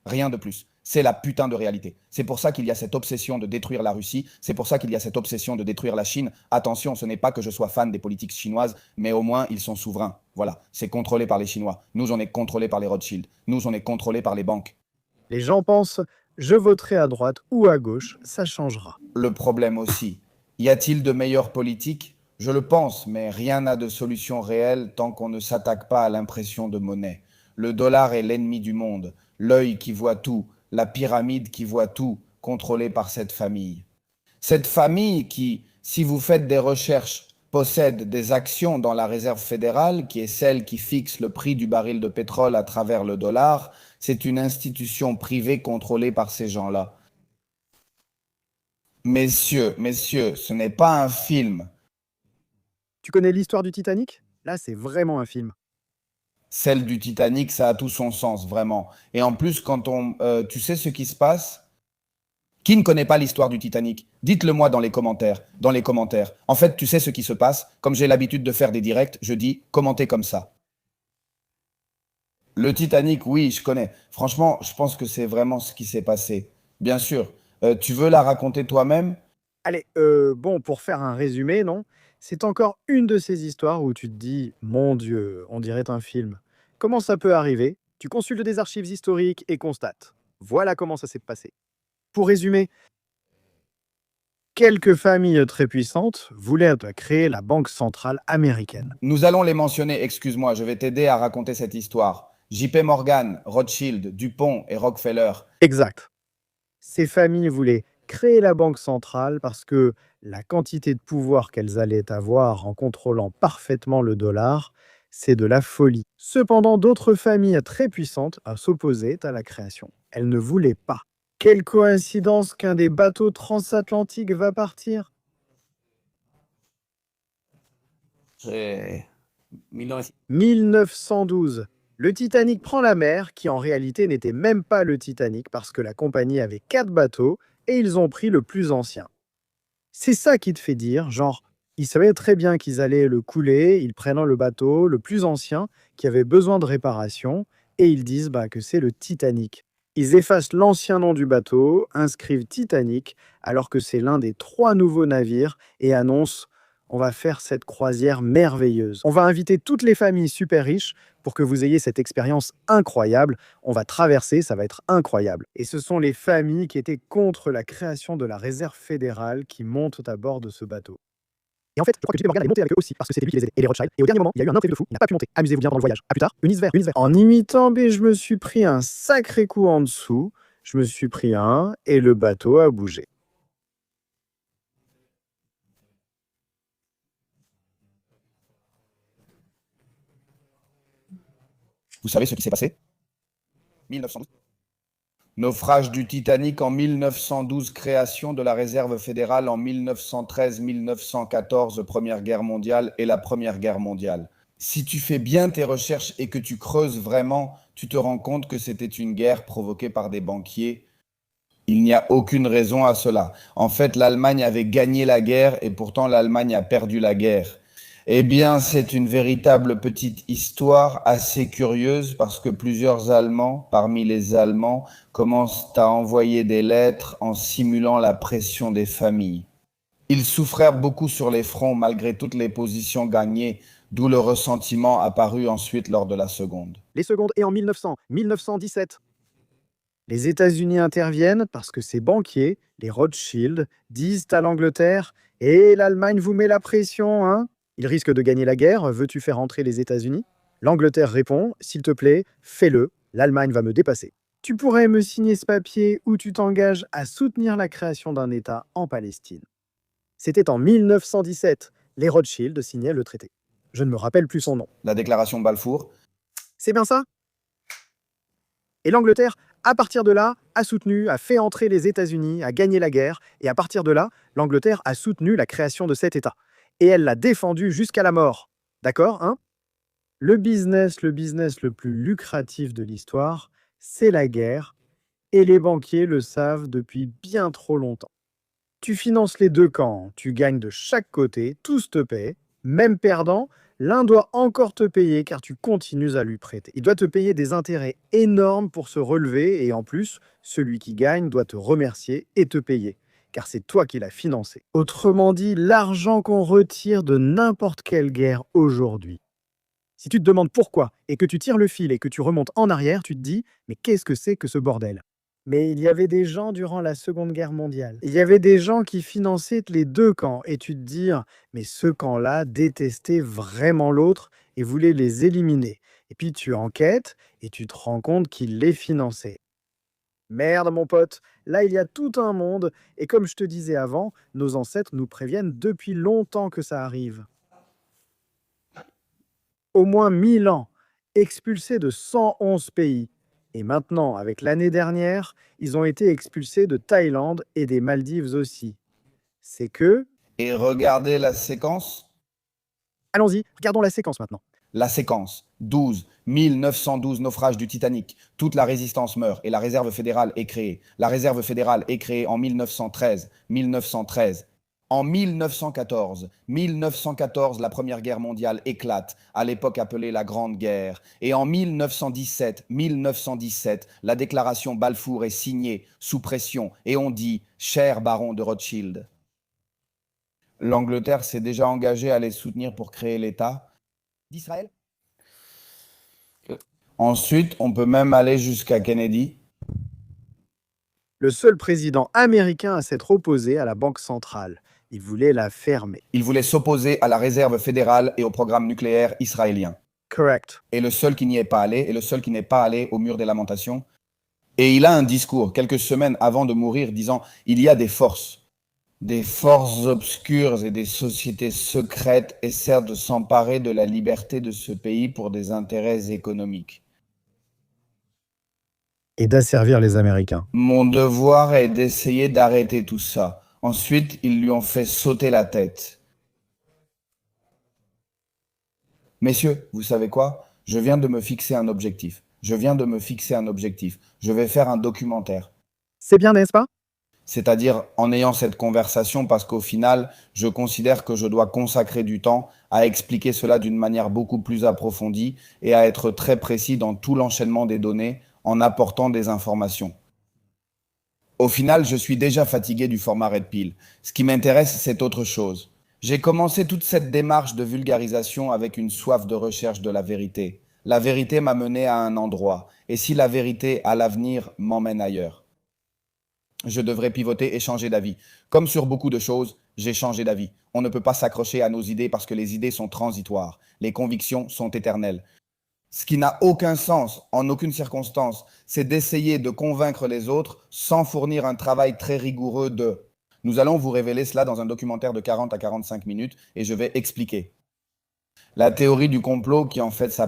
Rien de plus. C'est la putain de réalité. C'est pour ça qu'il y a cette obsession de détruire la Russie. C'est pour ça qu'il y a cette obsession de détruire la Chine. Attention, ce n'est pas que je sois fan des politiques chinoises, mais au moins ils sont souverains. Voilà, c'est contrôlé par les Chinois. Nous, on est contrôlé par les Rothschild. Nous, on est contrôlé par les banques. Les gens pensent, je voterai à droite ou à gauche, ça changera. Le problème aussi, y a-t-il de meilleures politiques? Je le pense, mais rien n'a de solution réelle tant qu'on ne s'attaque pas à l'impression de monnaie. Le dollar est l'ennemi du monde, l'œil qui voit tout, la pyramide qui voit tout, contrôlée par cette famille. Cette famille qui, si vous faites des recherches, possède des actions dans la réserve fédérale, qui est celle qui fixe le prix du baril de pétrole à travers le dollar, c'est une institution privée contrôlée par ces gens-là. Messieurs, ce n'est pas un film. Tu connais l'histoire du Titanic? Là, c'est vraiment un film. Celle du Titanic, ça a tout son sens, vraiment. Et en plus, tu sais ce qui se passe? Qui ne connaît pas l'histoire du Titanic? Dites-le moi dans les commentaires. En fait, tu sais ce qui se passe? Comme j'ai l'habitude de faire des directs, je dis commentez comme ça. Le Titanic, oui, je connais. Franchement, je pense que c'est vraiment ce qui s'est passé. Bien sûr. Tu veux la raconter toi-même? Allez, bon, pour faire un résumé, non? C'est encore une de ces histoires où tu te dis, mon Dieu, on dirait un film. Comment ça peut arriver? Tu consultes des archives historiques et constates. Voilà comment ça s'est passé. Pour résumer, quelques familles très puissantes voulaient créer la Banque centrale américaine. Nous allons les mentionner, excuse-moi, je vais t'aider à raconter cette histoire. JP Morgan, Rothschild, Dupont et Rockefeller. Exact. Ces familles voulaient créer la Banque centrale parce que la quantité de pouvoir qu'elles allaient avoir en contrôlant parfaitement le dollar, c'est de la folie. Cependant, d'autres familles très puissantes s'opposaient à la création. Elles ne voulaient pas. Quelle coïncidence qu'un des bateaux transatlantiques va partir. 1912. Le Titanic prend la mer, qui en réalité n'était même pas le Titanic parce que la compagnie avait 4 bateaux et ils ont pris le plus ancien. C'est ça qui te fait dire, genre, ils savaient très bien qu'ils allaient le couler, ils prennent le bateau, le plus ancien, qui avait besoin de réparation, et ils disent que c'est le Titanic. Ils effacent l'ancien nom du bateau, inscrivent Titanic, alors que c'est l'un des 3 nouveaux navires, et annoncent on va faire cette croisière merveilleuse. On va inviter toutes les familles super riches pour que vous ayez cette expérience incroyable. On va traverser, ça va être incroyable. Et ce sont les familles qui étaient contre la création de la réserve fédérale qui montent à bord de ce bateau. Et en fait, je crois que JP Morgan est monté avec eux aussi, parce que c'était lui qui les aidait, et les Rothschild. Et au dernier moment, il y a eu un imprévu de fou, il n'a pas pu monter. Amusez-vous bien pendant le voyage. À plus tard, Eunice Vert. En imitant B, je me suis pris un sacré coup en dessous. Je me suis pris un, et le bateau a bougé. Vous savez ce qui s'est passé? 1912. Naufrage du Titanic en 1912, création de la réserve fédérale en 1913-1914, Première Guerre mondiale et la Première Guerre mondiale. Si tu fais bien tes recherches et que tu creuses vraiment, tu te rends compte que c'était une guerre provoquée par des banquiers. Il n'y a aucune raison à cela. En fait, l'Allemagne avait gagné la guerre et pourtant l'Allemagne a perdu la guerre. Eh bien, c'est une véritable petite histoire assez curieuse parce que plusieurs Allemands, parmi les Allemands, commencent à envoyer des lettres en simulant la pression des familles. Ils souffrèrent beaucoup sur les fronts malgré toutes les positions gagnées, d'où le ressentiment apparu ensuite lors de la seconde. Les secondes et en 1917. Les États-Unis interviennent parce que ces banquiers, les Rothschild, disent à l'Angleterre « Et l'Allemagne vous met la pression, hein ?» Il risque de gagner la guerre, veux-tu faire entrer les États-Unis? L'Angleterre répond, s'il te plaît, fais-le, l'Allemagne va me dépasser. Tu pourrais me signer ce papier où tu t'engages à soutenir la création d'un État en Palestine. C'était en 1917. Les Rothschild signaient le traité. Je ne me rappelle plus son nom. La déclaration Balfour. C'est bien ça? Et l'Angleterre, à partir de là, a soutenu, a fait entrer les États-Unis, a gagné la guerre, et à partir de là, l'Angleterre a soutenu la création de cet État. Et elle l'a défendu jusqu'à la mort. D'accord, hein? Le business le plus lucratif de l'histoire, c'est la guerre, et les banquiers le savent depuis bien trop longtemps. Tu finances les deux camps, tu gagnes de chaque côté, tous te paient, même perdant, l'un doit encore te payer car tu continues à lui prêter. Il doit te payer des intérêts énormes pour se relever et en plus, celui qui gagne doit te remercier et te payer, car c'est toi qui l'as financé. Autrement dit, l'argent qu'on retire de n'importe quelle guerre aujourd'hui. Si tu te demandes pourquoi et que tu tires le fil et que tu remontes en arrière, tu te dis, mais qu'est-ce que c'est que ce bordel? Mais il y avait des gens durant la Seconde Guerre mondiale. Il y avait des gens qui finançaient les deux camps. Et tu te dis, mais ce camp-là détestait vraiment l'autre et voulait les éliminer. Et puis tu enquêtes et tu te rends compte qu'ils les finançaient. Merde, mon pote, là il y a tout un monde. Et comme je te disais avant, nos ancêtres nous préviennent depuis longtemps que ça arrive. Au moins 1000 ans, expulsés de 111 pays. Et maintenant, avec l'année dernière, ils ont été expulsés de Thaïlande et des Maldives aussi. C'est que... Et regardez la séquence. Allons-y, regardons la séquence maintenant. La séquence 12, 1912 naufrage du Titanic. Toute la résistance meurt et la réserve fédérale est créée. La réserve fédérale est créée en 1913. 1913. En 1914, la Première Guerre mondiale éclate, à l'époque appelée la Grande Guerre. Et en 1917, la déclaration Balfour est signée sous pression et on dit « Cher baron de Rothschild ». L'Angleterre s'est déjà engagée à les soutenir pour créer l'État d'Israël. Ensuite, on peut même aller jusqu'à Kennedy. Le seul président américain à s'être opposé à la Banque centrale. Il voulait la fermer. Il voulait s'opposer à la réserve fédérale et au programme nucléaire israélien. Correct. Et le seul qui n'y est pas allé, et le seul qui n'est pas allé au mur des lamentations. Et il a un discours, quelques semaines avant de mourir, disant « Il y a des forces obscures et des sociétés secrètes essaient de s'emparer de la liberté de ce pays pour des intérêts économiques. Et d'asservir les Américains. Mon devoir est d'essayer d'arrêter tout ça. » Ensuite, ils lui ont fait sauter la tête. Messieurs, vous savez quoi? Je viens de me fixer un objectif. Je vais faire un documentaire. C'est bien, n'est-ce pas? C'est-à-dire en ayant cette conversation parce qu'au final, je considère que je dois consacrer du temps à expliquer cela d'une manière beaucoup plus approfondie et à être très précis dans tout l'enchaînement des données en apportant des informations. Au final, je suis déjà fatigué du format Red Pill. Ce qui m'intéresse, c'est autre chose. J'ai commencé toute cette démarche de vulgarisation avec une soif de recherche de la vérité. La vérité m'a mené à un endroit. Et si la vérité à l'avenir m'emmène ailleurs? Je devrais pivoter et changer d'avis. Comme sur beaucoup de choses, j'ai changé d'avis. On ne peut pas s'accrocher à nos idées parce que les idées sont transitoires. Les convictions sont éternelles. Ce qui n'a aucun sens, en aucune circonstance, c'est d'essayer de convaincre les autres sans fournir un travail très rigoureux de... Nous allons vous révéler cela dans un documentaire de 40 à 45 minutes et je vais expliquer. La théorie du complot qui en fait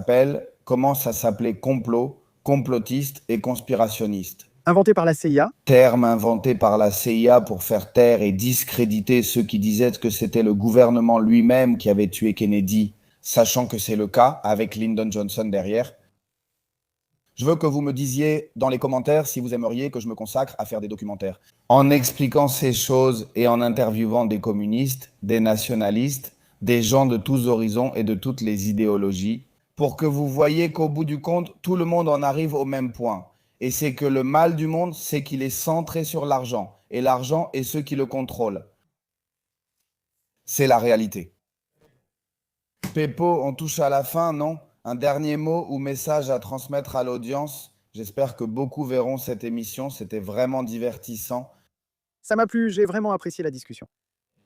commence à s'appeler complot, complotiste et conspirationniste. Inventé par la CIA. Terme inventé par la CIA pour faire taire et discréditer ceux qui disaient que c'était le gouvernement lui-même qui avait tué Kennedy, sachant que c'est le cas avec Lyndon Johnson derrière. Je veux que vous me disiez dans les commentaires si vous aimeriez que je me consacre à faire des documentaires. En expliquant ces choses et en interviewant des communistes, des nationalistes, des gens de tous horizons et de toutes les idéologies, pour que vous voyez qu'au bout du compte, tout le monde en arrive au même point. Et c'est que le mal du monde, c'est qu'il est centré sur l'argent. Et l'argent est ceux qui le contrôlent. C'est la réalité. Peppo, on touche à la fin, non? Un dernier mot ou message à transmettre à l'audience? J'espère que beaucoup verront cette émission, c'était vraiment divertissant. Ça m'a plu, j'ai vraiment apprécié la discussion.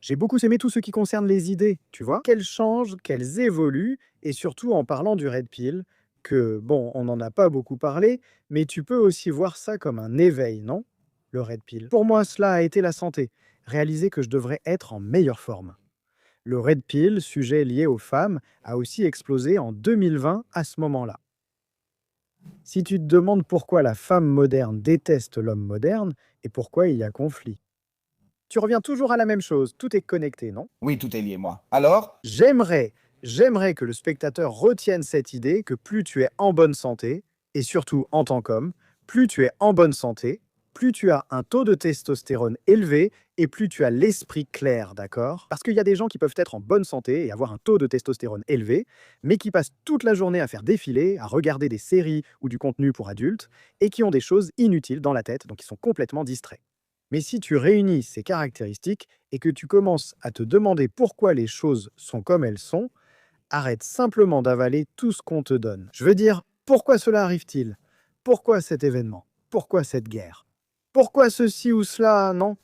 J'ai beaucoup aimé tout ce qui concerne les idées, tu vois, qu'elles changent, qu'elles évoluent, et surtout en parlant du Red Pill, que, bon, on n'en a pas beaucoup parlé, mais tu peux aussi voir ça comme un éveil, non? Le Red Pill. Pour moi, cela a été la santé, réaliser que je devrais être en meilleure forme. Le Red Pill, sujet lié aux femmes, a aussi explosé en 2020 à ce moment-là. Si tu te demandes pourquoi la femme moderne déteste l'homme moderne et pourquoi il y a conflit, tu reviens toujours à la même chose, tout est connecté, non? Oui, tout est lié, moi. Alors, J'aimerais que le spectateur retienne cette idée que plus tu es en bonne santé, et surtout en tant qu'homme, plus tu es en bonne santé, plus tu as un taux de testostérone élevé et plus tu as l'esprit clair, d'accord? Parce qu'il y a des gens qui peuvent être en bonne santé et avoir un taux de testostérone élevé, mais qui passent toute la journée à faire défiler, à regarder des séries ou du contenu pour adultes, et qui ont des choses inutiles dans la tête, donc ils sont complètement distraits. Mais si tu réunis ces caractéristiques et que tu commences à te demander pourquoi les choses sont comme elles sont, arrête simplement d'avaler tout ce qu'on te donne. Je veux dire, pourquoi cela arrive-t-il? Pourquoi cet événement? Pourquoi cette guerre? Pourquoi ceci ou cela? Non.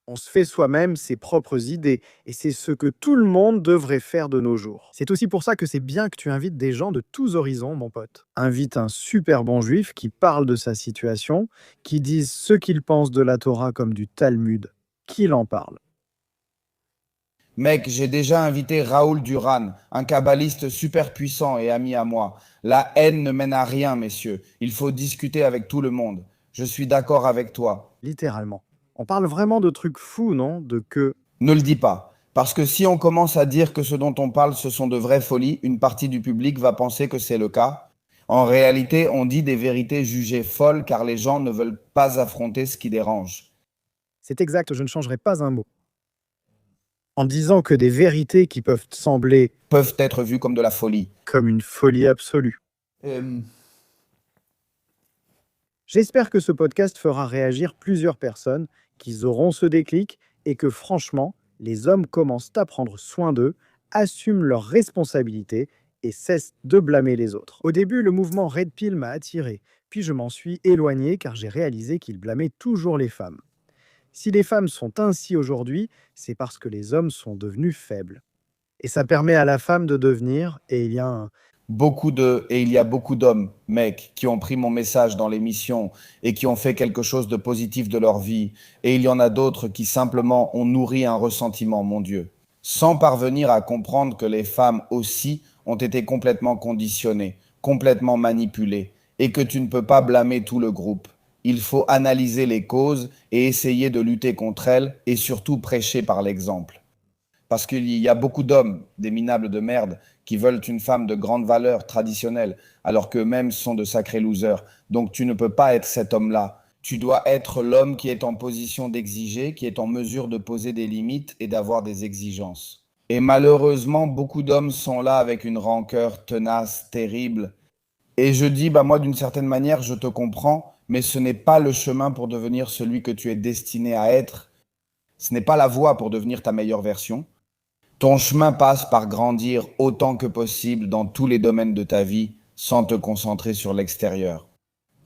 On se fait soi-même ses propres idées, et c'est ce que tout le monde devrait faire de nos jours. C'est aussi pour ça que c'est bien que tu invites des gens de tous horizons, mon pote. Invite un super bon juif qui parle de sa situation, qui dise ce qu'il pense de la Torah comme du Talmud, qu'il en parle. mec, j'ai déjà invité Raoul Duran, un kabbaliste super puissant et ami à moi. La haine ne mène à rien, messieurs. Il faut discuter avec tout le monde. Je suis d'accord avec toi. Littéralement. On parle vraiment de trucs fous, non? De que Ne le dis pas. Parce que si on commence à dire que ce dont on parle, ce sont de vraies folies, une partie du public va penser que c'est le cas. En réalité, on dit des vérités jugées folles car les gens ne veulent pas affronter ce qui dérange. c'est exact, je ne changerai pas un mot. En disant que des vérités qui peuvent sembler Peuvent être vues comme de la folie. comme une folie absolue. J'espère que ce podcast fera réagir plusieurs personnes, qu'ils auront ce déclic et que franchement, les hommes commencent à prendre soin d'eux, assument leurs responsabilités et cessent de blâmer les autres. Au début, le mouvement Red Pill m'a attiré, puis je m'en suis éloigné car j'ai réalisé qu'il blâmait toujours les femmes. Si les femmes sont ainsi aujourd'hui, c'est parce que les hommes sont devenus faibles. Et ça permet à la femme de devenir, et il y a un Et il y a beaucoup d'hommes, mecs, qui ont pris mon message dans l'émission et qui ont fait quelque chose de positif de leur vie. Et il y en a d'autres qui simplement ont nourri un ressentiment, mon Dieu, sans parvenir à comprendre que les femmes aussi ont été complètement conditionnées, complètement manipulées, et que tu ne peux pas blâmer tout le groupe. Il faut analyser les causes et essayer de lutter contre elles et surtout prêcher par l'exemple. Parce qu'il y a beaucoup d'hommes, des minables de merde, qui veulent une femme de grande valeur traditionnelle, alors qu'eux-mêmes sont de sacrés losers. Donc tu ne peux pas être cet homme-là. Tu dois être l'homme qui est en position d'exiger, qui est en mesure de poser des limites et d'avoir des exigences. Et malheureusement, beaucoup d'hommes sont là avec une rancœur tenace, terrible. Et je dis, bah moi, d'une certaine manière, je te comprends, mais ce n'est pas le chemin pour devenir celui que tu es destiné à être. Ce n'est pas la voie pour devenir ta meilleure version. Ton chemin passe par grandir autant que possible dans tous les domaines de ta vie sans te concentrer sur l'extérieur.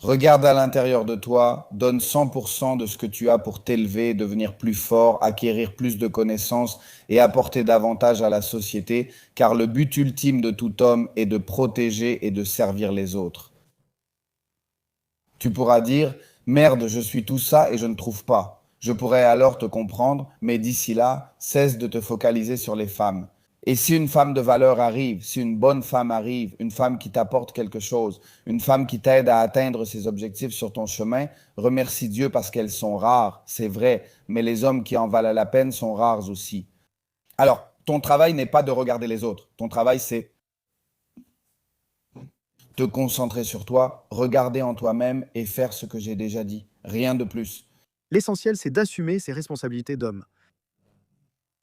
Regarde à l'intérieur de toi, donne 100% de ce que tu as pour t'élever, devenir plus fort, acquérir plus de connaissances et apporter davantage à la société, car le but ultime de tout homme est de protéger et de servir les autres. Tu pourras dire, merde, je suis tout ça et je ne trouve pas. Je pourrais alors te comprendre, mais d'ici là, cesse de te focaliser sur les femmes. Et si une femme de valeur arrive, si une bonne femme arrive, une femme qui t'apporte quelque chose, une femme qui t'aide à atteindre ses objectifs sur ton chemin, remercie Dieu parce qu'elles sont rares, c'est vrai, mais les hommes qui en valent la peine sont rares aussi. Alors, ton travail n'est pas de regarder les autres. Ton travail, c'est te concentrer sur toi, regarder en toi-même et faire ce que j'ai déjà dit. Rien de plus. l'essentiel, c'est d'assumer ses responsabilités d'homme.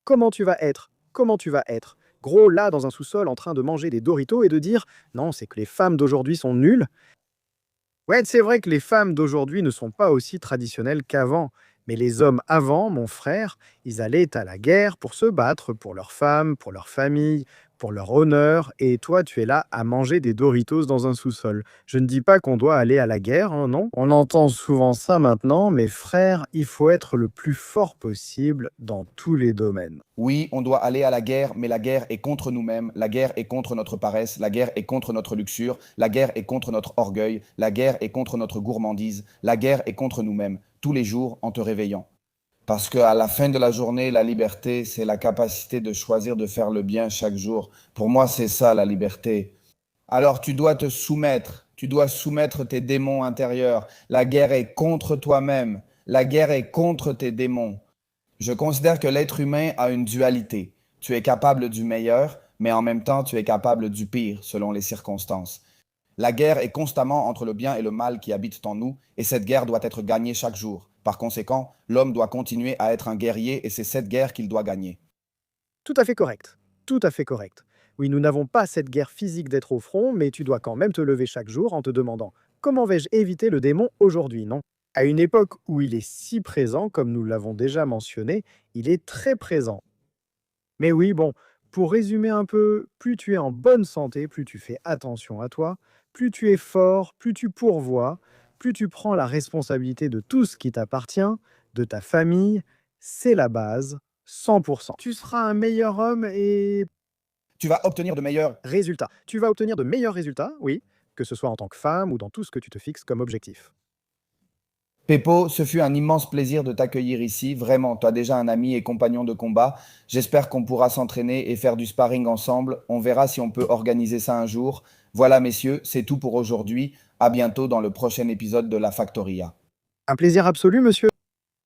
Comment tu vas être? Comment tu vas être? Gros, là, dans un sous-sol, en train de manger des Doritos et de dire non, c'est que les femmes d'aujourd'hui sont nulles. Ouais, c'est vrai que les femmes d'aujourd'hui ne sont pas aussi traditionnelles qu'avant, Mais les hommes avant, mon frère, ils allaient à la guerre pour se battre pour leurs femmes, pour leur famille, pour leur honneur, et toi, tu es là à manger des Doritos dans un sous-sol. Je ne dis pas qu'on doit aller à la guerre, hein, non. On entend souvent ça maintenant, mais frère, il faut être le plus fort possible dans tous les domaines. Oui, on doit aller à la guerre, mais la guerre est contre nous-mêmes, la guerre est contre notre paresse, la guerre est contre notre luxure, la guerre est contre notre orgueil, la guerre est contre notre gourmandise, la guerre est contre nous-mêmes, tous les jours en te réveillant. Parce qu'à la fin de la journée, la liberté, c'est la capacité de choisir de faire le bien chaque jour. Pour moi, c'est ça la liberté. Alors tu dois te soumettre, tu dois soumettre tes démons intérieurs. La guerre est contre toi-même, la guerre est contre tes démons. Je considère que l'être humain a une dualité. Tu es capable du meilleur, mais en même temps, tu es capable du pire selon les circonstances. La guerre est constamment entre le bien et le mal qui habitent en nous, et cette guerre doit être gagnée chaque jour. Par conséquent, l'homme doit continuer à être un guerrier, et c'est cette guerre qu'il doit gagner. Tout à fait correct. Tout à fait correct. Oui, nous n'avons pas cette guerre physique d'être au front, mais tu dois quand même te lever chaque jour en te demandant comment vais-je éviter le démon aujourd'hui, non? À une époque où il est si présent, comme nous l'avons déjà mentionné, il est très présent. Mais oui, bon, pour résumer un peu, plus tu es en bonne santé, plus tu fais attention à toi, plus tu es fort, plus tu pourvois, plus tu prends la responsabilité de tout ce qui t'appartient, de ta famille, c'est la base, 100%. Tu seras un meilleur homme et Tu vas obtenir de meilleurs. résultats. Tu vas obtenir de meilleurs résultats, oui, que ce soit en tant que femme ou dans tout ce que tu te fixes comme objectif. Peppo, ce fut un immense plaisir de t'accueillir ici. Vraiment, tu as déjà un ami et compagnon de combat. J'espère qu'on pourra s'entraîner et faire du sparring ensemble. On verra si on peut organiser ça un jour. Voilà, messieurs, c'est tout pour aujourd'hui. À bientôt dans le prochain épisode de La Factoria. Un plaisir absolu, monsieur.